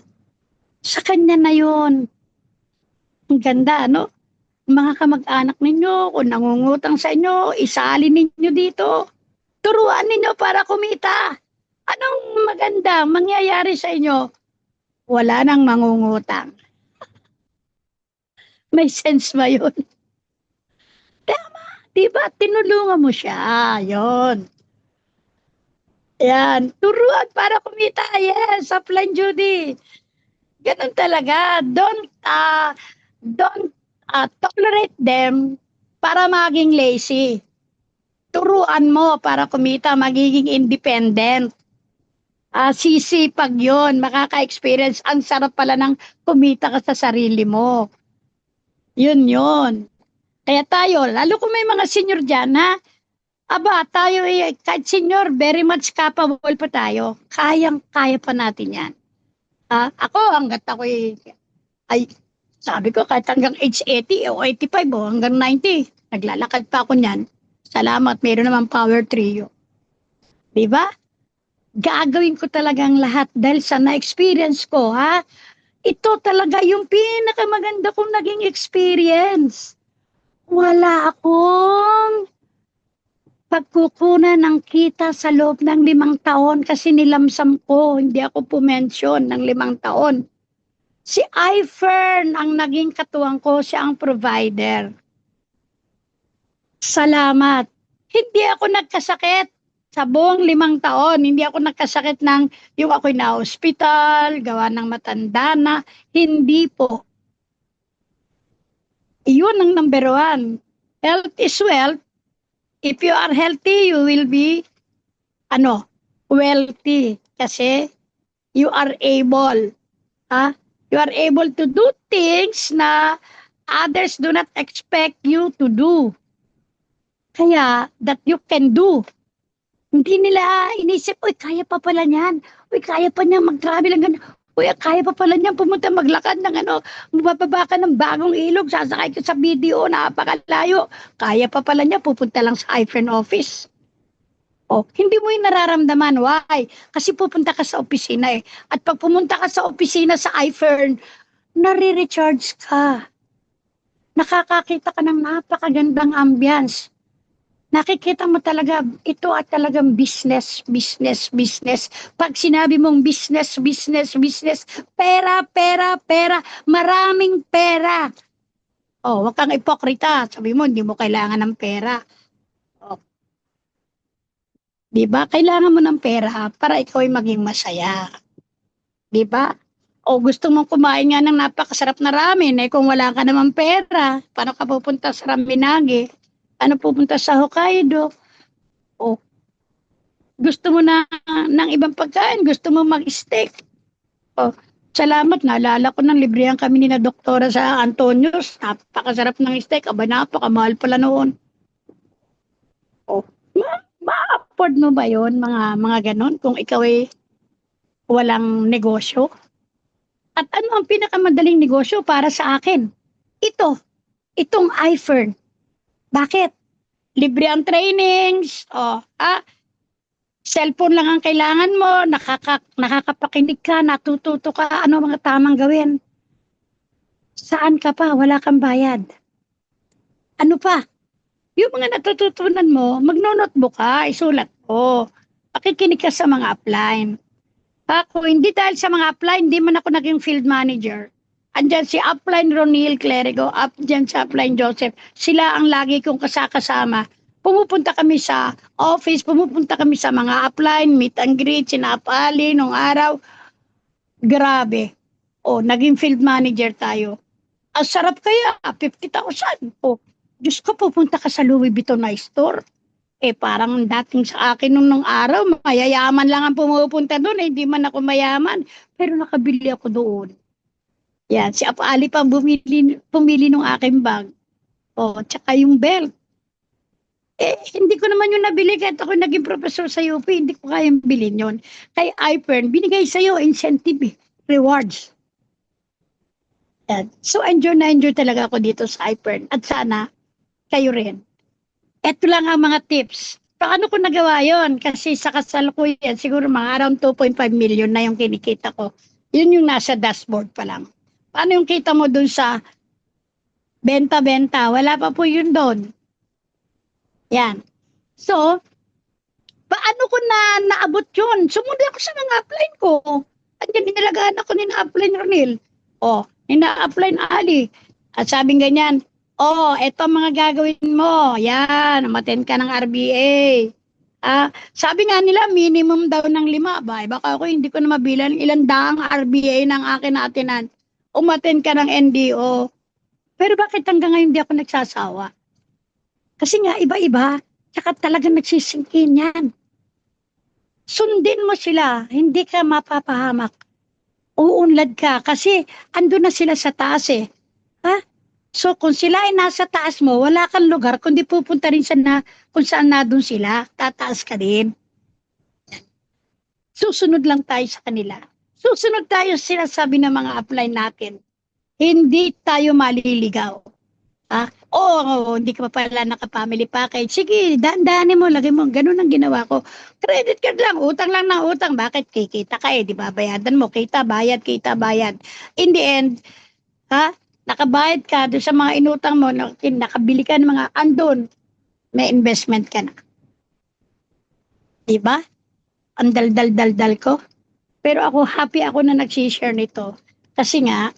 sa kanya na yun. Ang ganda, no? Mga kamag-anak ninyo, kung nangungutang sa inyo, isali ninyo dito. Turuan ninyo para kumita. Anong maganda mangyayari sa inyo? Wala nang mangungutang. May sense ba yun? Tama, di ba? Tinulungan mo siya. Yun. Yan. Turuan para kumita. Yes, upline Judy. Ganun talaga. Don't tolerate them para maging lazy. turuan mo para kumita, magiging independent. Sisipag yun, makaka-experience. Ang sarap pala ng kumita ka sa sarili mo. Yun. Kaya tayo, lalo kung may mga senior dyan, ha? Aba, tayo kahit senior, very much capable pa tayo. Kaya pa natin yan. Ako, hanggat ako ay, sabi ko, kahit hanggang age 80 o 85 o hanggang 90, naglalakad pa ako niyan. Salamat, meron naman power trio. Diba? Gagawin ko talagang lahat dahil sa na-experience ko, ha? Ito talaga yung pinakamaganda kong naging experience. Wala akong pagkukunan ng kita sa loob ng 5 taon kasi nilamsam ko, hindi ako pumension ng 5 taon. Si iFern ang naging katuwang ko, siya ang provider. Salamat. Hindi ako nagkasakit sa buong 5 taon. Hindi ako nagkasakit ng yung ako'y na hospital, gawa ng matanda na. Hindi po. Iyon ang number 1. Health is wealth. If you are healthy, you will be wealthy. Kasi you are able. You are able to do things na others do not expect you to do. Kaya, that you can do. Hindi nila inisip, uy, kaya pa pala niyan. Uy, kaya pa niya mag-travel ng gano'n. Uy, kaya pa pala niyan pumunta maglakad ng mabababa ka ng bagong ilog, sasakay ka sa video, napakalayo. Kaya pa pala niya, pupunta lang sa iFern office. Hindi mo yung nararamdaman. Why? Kasi pupunta ka sa opisina eh. At pag pumunta ka sa opisina sa iFern, nare-recharge ka. Nakakakita ka ng napakagandang ambience. Nakikita mo talaga, ito at talagang business. Pag sinabi mong business, pera, maraming pera. Huwag kang ipokrita. Sabi mo, hindi mo kailangan ng pera. Diba? Kailangan mo ng pera para ikaw ay maging masaya. Diba? Gusto mong kumain nga ng napakasarap na ramen, kung wala ka namang pera, paano ka pupunta sa Raminagi? Ano pupunta sa Hokkaido? Gusto mo na ng ibang pagkain, gusto mo mag-steak. Salamat, naalala ko ng librihan kami ni na doktora sa Antonios. Napakasarap ng steak, napakamahal pala noon. Ma-afford mo ba yun, mga ganon, kung ikaw ay walang negosyo? At ano ang pinakamadaling negosyo para sa akin? Itong iFern. Bakit? Libre ang trainings, cellphone lang ang kailangan mo, nakakapakinig ka, natututo ka, ano mga tamang gawin. Saan ka pa? Wala kang bayad. Ano pa? Yung mga natututunan mo, magno-notebook ka, isulat mo. Pakikinig ka sa mga upline. Ako, hindi dahil sa mga upline, hindi man ako naging field manager. Andyan si upline Ronil Clerigo, andyan si upline Joseph. Sila ang lagi kong kasama. Pumupunta kami sa office, pumupunta kami sa mga upline, meet and greet, sinapali nung araw. Grabe. Naging field manager tayo. Ang sarap kaya, 50,000. Diyos ko, pupunta ka sa Louis Vuitton na store. Parang dating sa akin nung araw, mayayaman lang ang pumupunta doon. Hindi man ako mayaman, pero nakabili ako doon. Yan, si Apo Ali pa pumili nung aking bag. Tsaka yung belt. Hindi ko naman yung nabili kahit ako naging professor sa UP, hindi ko kayang bilhin yun. Kay iFern, binigay sa'yo incentive, rewards. Yan. So, enjoy talaga ako dito sa iFern. At sana, kayo rin. Ito lang ang mga tips. Paano ko nagawa yon? Kasi sa kasalukuyan, siguro mga around 2.5 million na yung kinikita ko. Yun yung nasa dashboard pa lang. Paano yung kita mo dun sa benta-benta? Wala pa po yun doon. Yan. So, paano ko naabot yun? Sumunod ako sa mga upline ko. Andiyan, nilalagaan ako ni na-upline Ronil. Ni na-upline Ali. At sabing ganyan, eto mga gagawin mo. Yan, umattend ka ng RBA. Sabi nga nila, minimum daw ng 5. Baka ako hindi ko na mabilang ilang daang RBA ng akin atinan. Umattend ka ng NDO. Pero bakit hanggang ngayon hindi ako nagsasawa? Kasi nga, iba-iba. Tsaka talaga nagsisingkin yan. Sundin mo sila, hindi ka mapapahamak. Uunlad ka kasi ando na sila sa taas eh. Ha? So kung sila ay nasa taas mo, wala kang lugar kundi pupunta rin sa kung saan na doon sila, tataas ka din. Susunod lang tayo sa kanila. Susunod tayo sa sinasabi ng mga upline natin. Hindi tayo maliligaw. Oo, hindi ka pa pala naka-family package. Sige, daan-daanin mo, lagay mo. Ganun ang ginawa ko. Credit card lang, utang lang ng utang. Bakit? Kikita ka eh, di ba? Bayadan mo, kita, bayad, kita, bayad. In the end, nakabayad ka doon sa mga inutang mo, nakabili ka ng mga andon, may investment ka na. Di ba? Ang dal-dal-dal-dal ko. Pero ako, happy ako na nag-share nito. Kasi nga,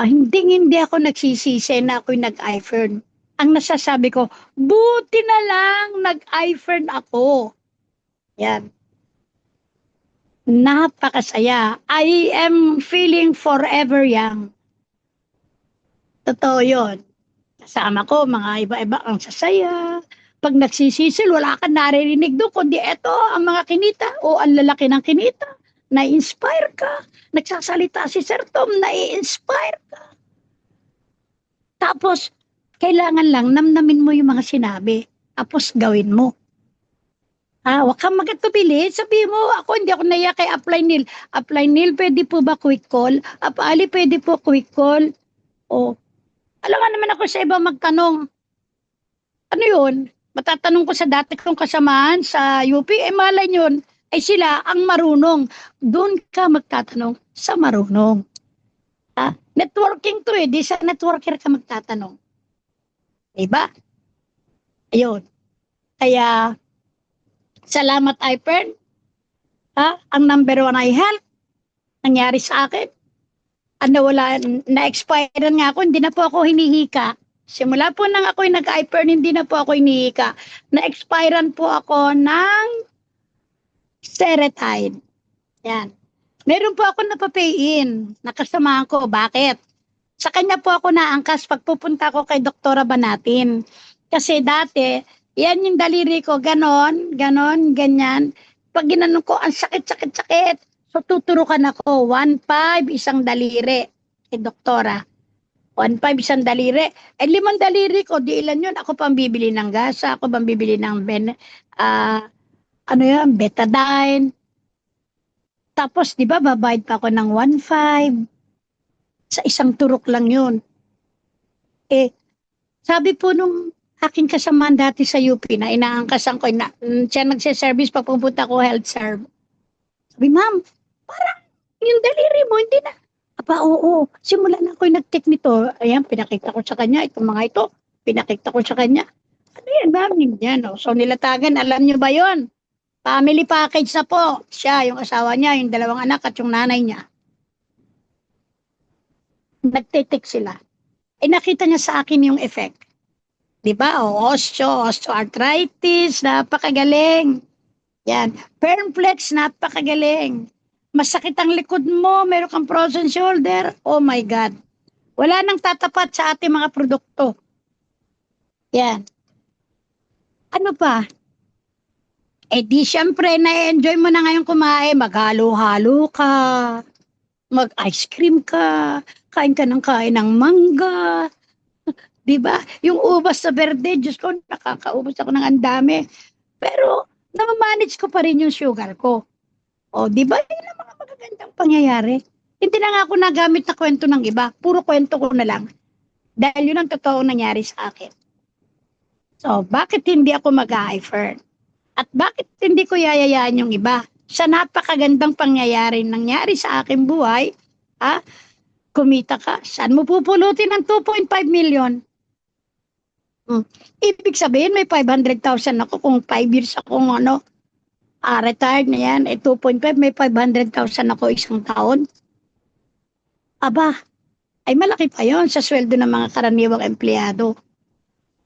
hindi ako nagsisisi na ako'y nag-iFern. Ang nasasabi ko, buti na lang nag-iFern ako. Yan. Napakasaya. I am feeling forever young. Totoo yun. Kasama ko, mga iba-iba ang sasaya. Pag nagsisisil, wala kang naririnig doon, kundi eto ang mga kinita o ang lalaki ng kinita. Na-inspire ka. Nagsasalita si Sir Tom, na-inspire ka. Tapos, kailangan lang namnamin mo yung mga sinabi. Tapos, gawin mo. Huwag kang magatubili. Sabihin mo, hindi ako naiya kay Apply Neil. Apply Neil, pwede po ba quick call? Ali, pwede po quick call? O, alam nga naman ako sa iba magtanong. Ano yun? Matatanong ko sa dati kong kasamahan sa UP, malay yun. Ay sila ang marunong. Doon ka magtatanong sa marunong. Networking to eh. Di sa networker ka magtatanong. Diba? Ayun. Kaya, salamat iPern. Ang number 1 ay help. Nangyari sa akin. Na-expire nga ako. Hindi na po ako hinihika. Simula po nang ako'y nag-iPern, hindi na po ako hinihika. Na-expirean po ako ng Seretide. Yan. Meron po ako napapay-in. Nakasamahan ko. Bakit? Sa kanya po ako naangkas pag pupunta ko kay Doktora Banatin. Kasi dati, yan yung daliri ko. Ganon, ganyan. Pag ginanong ko, ang sakit. So tuturukan ako. 1.5 isang daliri. Kay Doktora. 1.5 isang daliri. 5 daliri ko, di ilan yun. Ako pambibili ng gasa. Ako pambibili ng betadine. Tapos, di ba, babayad pa ako ng 1.5. Sa isang turok lang yun. Sabi po nung aking kasamaan dati sa UP na inaangkasan ko, siya nagsiservice pag pupunta ko health serve. Sabi, ma'am, parang yung daliri mo, hindi na. Oo. Simula na ako'y nag-take nito. Ayan, pinakita ko sa kanya. Itong mga ito, pinakita ko sa kanya. Ano yan, ma'am? Yan, oh. So, nilatagan, alam nyo ba yon? Family package na po. Siya, yung asawa niya, yung 2 anak at yung nanay niya. Nagtitik sila. Nakita niya sa akin yung effect. Diba? Osteoarthritis, napakagaling. Yan. Permplex, napakagaling. Masakit ang likod mo, meron kang frozen shoulder. Oh my God. Wala nang tatapat sa ating mga produkto. Yan. Ano pa? Di syempre, na-enjoy mo na ngayon kumain. Maghalo-halo ka. Mag-ice cream ka. Kain ka ng mangga. Diba? Yung ubas sa verde, Diyos ko, nakakaubos ako ng andami. Pero, namamanage ko pa rin yung sugar ko. Diba? Yun ang mga magagandang pangyayari. Hindi na nga ako nagamit na kwento ng iba. Puro kwento ko na lang. Dahil yun ang totoong nangyari sa akin. So, bakit hindi ako mag-iFern? At bakit hindi ko yayayaan yung iba? Sa napakagandang pangyayari nangyari sa aking buhay, kumita ka. Saan mo pupulutin ang 2.5 million? Ibig sabihin, may 500,000 ako kung 5 years akong retired na yan. 2.5, may 500,000 ako isang taon. Aba, ay malaki pa yon sa sweldo ng mga karaniwang empleyado.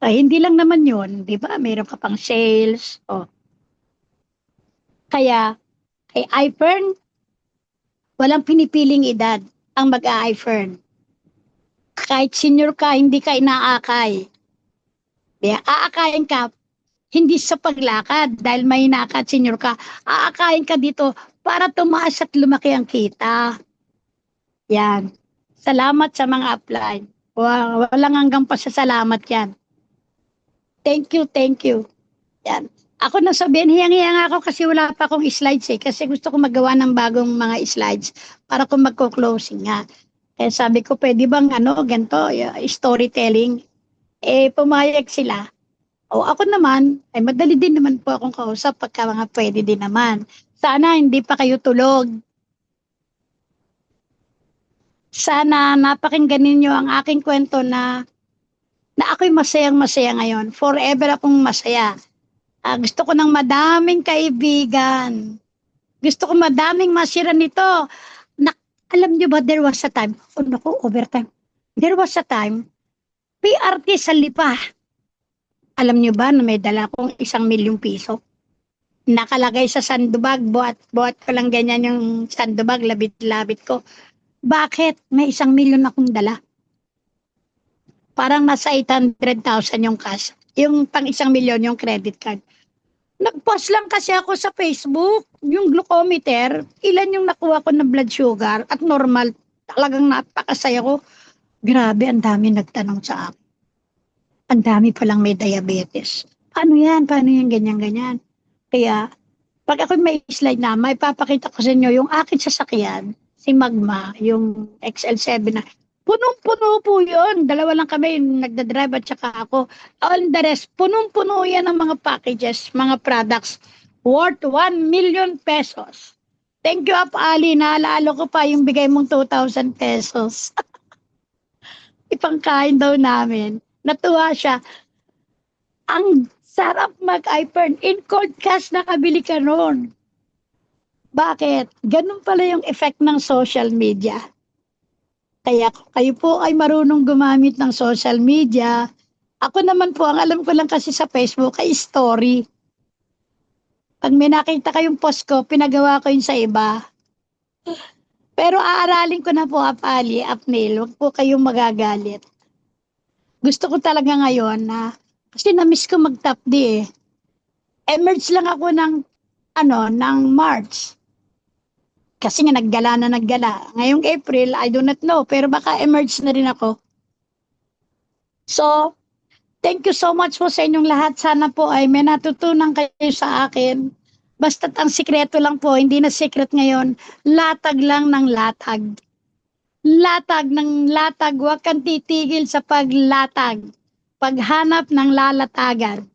Hindi lang naman yun, di ba? Mayroon ka pang sales. Kaya, kay iFern, walang pinipiling edad ang mag-iFern. Kahit senior ka, hindi ka inaakay. Kaya aakayin ka Hindi sa paglakad dahil may at senior ka. Aakain ka dito para tumaas at lumaki ang kita. Yan. Salamat sa mga upline. Walang hanggang pasasalamat yan. Thank you, thank you. Yan. Ako na sabihin, hiyang-hiya nga ako kasi wala pa akong slides eh. Kasi gusto ko magawa ng bagong mga slides para kung magko-closing nga. Eh sabi ko, pwede bang ganito, storytelling? Eh pumayag sila. O ako naman, ay madali din naman po akong kausap pagka mga pwede din naman. Sana hindi pa kayo tulog. Sana napakinggan ninyo ang aking kwento na ako'y masayang-masaya ngayon. Forever akong masaya. Gusto ko ng madaming kaibigan. Gusto ko madaming masira nito. Alam niyo ba, there was a time, oh naku, overtime. There was a time, PRT sa Lipa. Alam niyo ba na may dala kong 1,000,000 piso? Nakalagay sa sandubag, buhat ko lang ganyan yung sandubag, labit-labit ko. Bakit? May 1,000,000 akong dala. Parang nasa 800,000 yung cash. Yung pang 1,000,000 yung credit card. Nag-post lang kasi ako sa Facebook, yung glucometer, ilan yung nakuha ko na blood sugar at normal. Talagang napakasaya ko. Grabe, ang dami nagtanong sa akin. Ang dami palang may diabetes. Paano yan? Paano yan? Ganyan-ganyan. Kaya, pag ako may slide na, may papakita ko sa inyo yung akin sasakyan, si Magma, yung XL7 na, punong-puno po yun. Dalawa lang kami, nagdadrive at saka ako. All the rest, punong-puno yan ng mga packages, mga products worth 1,000,000 pesos. Thank you, Ap Ali. Naalala ko pa yung bigay mong 2,000 pesos. Ipangkain daw namin. Natuwa siya. Ang sarap mag-iPern. In cold cash nakabili ka noon. Bakit? Ganun pala yung effect ng social media. Kaya kayo po ay marunong gumamit ng social media. Ako naman po, ang alam ko lang kasi sa Facebook ay story. Pag may nakita kayong post ko, pinagawa ko yun sa iba. Pero aaralin ko na po, Apali, Apnil, huwag po kayong magagalit. Gusto ko talaga ngayon na, kasi na-miss ko mag-top D eh. Emerge lang ako ng March. Kasi nga naggala. Ngayong April, I do not know. Pero baka emerge na rin ako. So, thank you so much po sa inyong lahat. Sana po ay may natutunan kayo sa akin. Basta't ang sikreto lang po, hindi na secret ngayon. Latag lang ng latag. Latag ng latag. Huwag kang titigil sa paglatag. Paghanap ng lalatagan.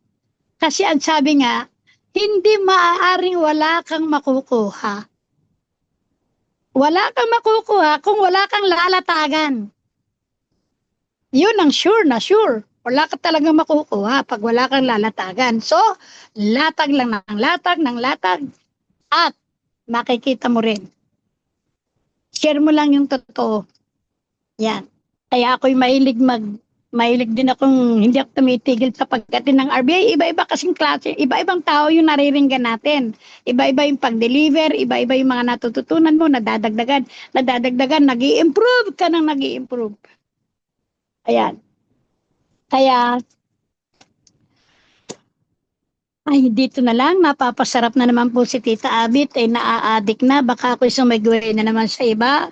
Kasi ang sabi nga, hindi maaaring wala kang makukuha. Wala kang makukuha kung wala kang lalatagan. Yun ang sure na sure. Wala ka talagang makukuha pag wala kang lalatagan. So, latag lang ng latag, at makikita mo rin. Share mo lang yung totoo. Yan. Kaya ako'y mahilig din akong hindi ako tumitigil sa pagdating ng RBI. Iba-iba kasing klase, iba-ibang tao yung nariringgan natin. Iba-iba yung pag-deliver, iba-iba yung mga natututunan mo, nadadagdagan, nag-i-improve ka ng nag-i-improve. Ayan. Kaya, ay, dito na lang, napapasarap na naman po si Tita Abit, ay naa-addict na, baka ako'y sumigway na naman sa iba.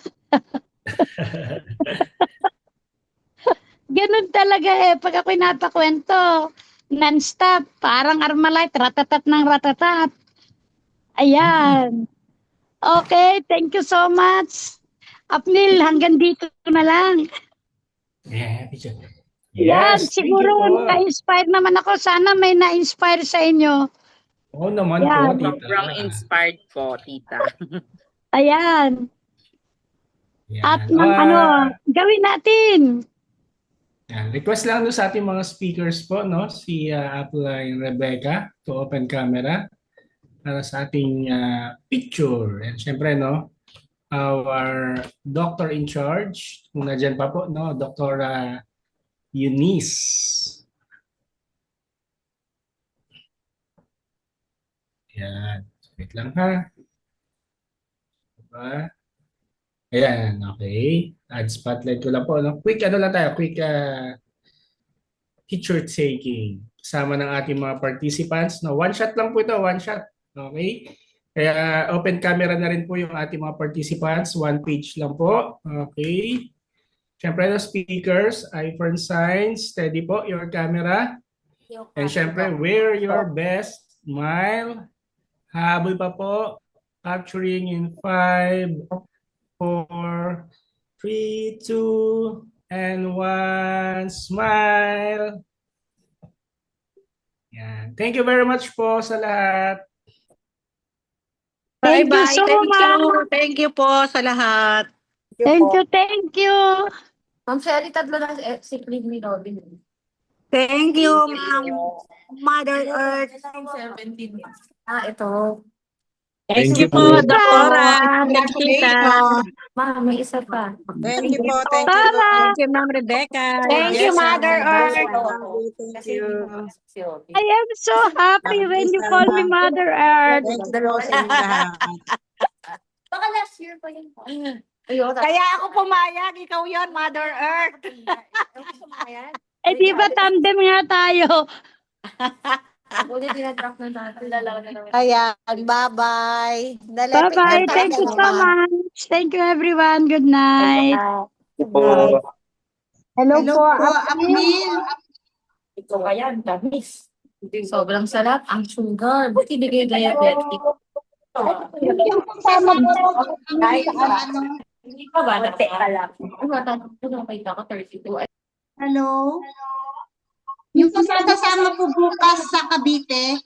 Ganun talaga eh, pag ako'y napakwento, non-stop, parang Armalite, ratatat ng ratatat. Ayan. Okay, thank you so much. Apnil, hanggang dito na lang. Yeah, teacher. Yan, Yes, thank you siguro po. na-inspire naman ako. Sana may na-inspire sa inyo. Oo naman Yeah. po, tita. Sobrang inspired po, tita. Ayan. At Yan. gawin natin. Yan. Request lang doon sa ating mga speakers po, no? Si Apline Rebecca to open camera para sa ating picture. And syempre, no? Our doctor in charge, kung nandyan pa po, no? Dr. Eunice. Yan. Wait lang ha. Diba? Ayan, okay. Add spotlight ko lang po. No? Quick, ano lang tayo? Quick picture taking. Kasama ng ating mga participants. No, one shot lang po ito, one shot. Okay? Kaya open camera na rin po yung ating mga participants. One page lang po. Okay? Siyempre na speakers, iPhone signs, steady po your camera. And siyempre, wear your best smile. Habol pa po. Capturing in 5, 4, 3, 2, and 1. Smile. Yan. Thank you very much po sa lahat. Thank you Bye-bye. so much. Thank you po sa lahat. Thank you, thank you. Ma'am Shelly, tatlo na sick leave ni Robin. Thank you, Ma'am Mother Earth. 17. Ito. Thank you po, po. Doktora. Congratulations. Ma'am, may isa pa. Thank you po. Thank you. Tara. Thank you, Ma'am Rebecca. Thank you, Mother Earth. Thank you. I am so happy when you call me Mother Earth. Thank you po sa inyo lahat. Baka last year pa yun. Ayun, Kaya ako pumayag, ikaw yon, Mother Earth. Eh di ba tandem nga tayo? Buti tinatrack na natin. Dalawa na naman. Ayan, bye-bye. Bye-bye. Thank you so much. Thank you everyone. Good night. Hello po, Apnil. Ito kaya, tamis. Sobrang sarap. Ang sugar. Buti bigay diabetic. Hindi pa ba? Teka lang. Ano, tatanong ko na kay Taka 32. Hello? Yung kasama po bukas sa Cavite,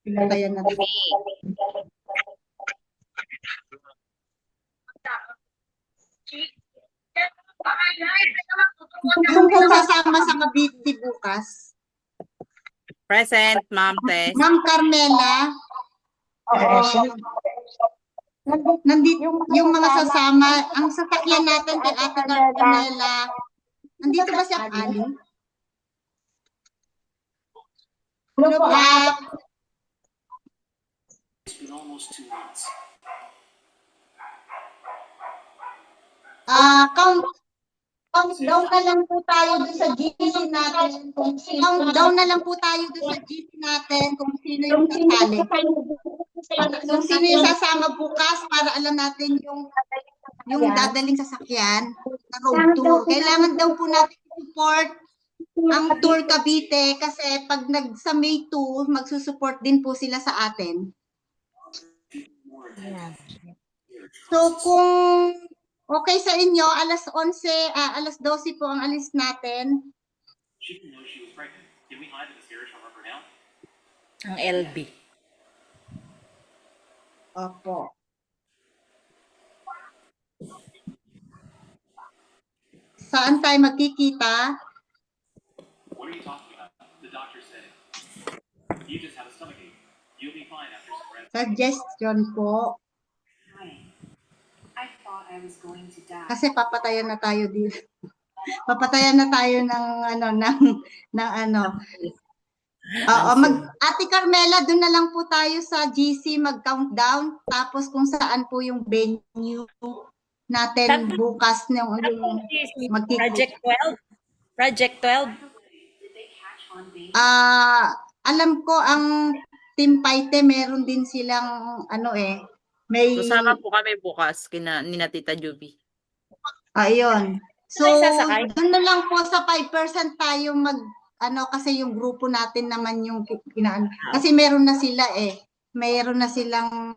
pinatayan na. Yung po kasama sa Cavite bukas, Present, Ma'am Tess. Ma'am Carmela, nandito yung mga sasama, ang sasakyan natin kay Ate Carmela, nandito ba si Ali? Hello po, countdown na lang po tayo doon sa GC natin. Countdown na lang po tayo doon sa GC natin kung sino yung sasali. Kung sino yung sasama bukas para alam natin yung dadaling sasakyan na road tour. Kailangan daw po natin support ang Tour Cavite kasi pag sa May 2, magsusupport din po sila sa atin. So kung okay sa inyo, alas 12 po ang alis natin. Ang LB. Opo. Saan tayo magkikita? What are you talking about? The doctor said you just have a stomachache. You'll be fine after some rest. Suggestion po. I thought I was going to die. Kasi papatayan na tayo dito. Papatayan na tayo ng Ate Carmela, doon na lang po tayo sa GC mag-countdown. Tapos kung saan po yung venue natin bukas yung Project 12? Project 12? Did they catch on base? Alam ko ang Team Paite meron din silang may Susama po kami bukas ni na Tita Juby. ayun. So, May sasakay? doon na lang po sa 5% tayo kasi yung grupo natin naman yung kasi meron na sila Meron na silang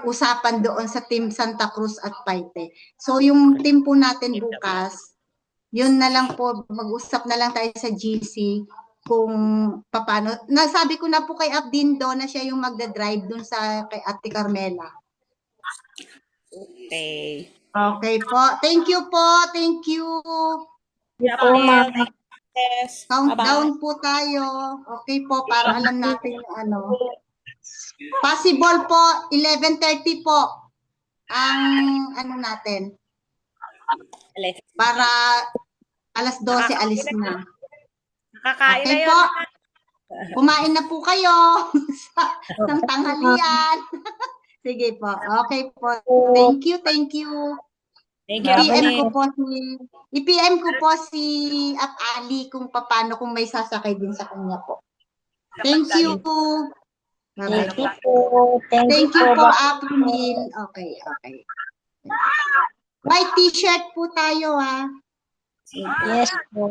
usapan doon sa Team Santa Cruz at Paite. So, yung team po natin bukas, yun na lang po, mag-usap na lang tayo sa GC kung paano. Nasabi ko na po kay Abdindo na siya yung magdadrive dun kay Ate Carmela. Okay. Okay po. Thank you po. Thank you. Yes. Countdown po tayo. Okay po, para alam natin yung Possible po, 11:30 po ang natin. Para alas 12 alis na. Nakakain Okay po. Kumain na po kayo ng tanghalian. Sige po. Okay po. Thank you, thank you. Thank you, I-PM ko Apni. po si At Ali kung paano kung may sasakay din sa kanya po. Thank you. Thank you po. Thank you po, April. Okay, okay. White t-shirt po tayo, ha? Yes po.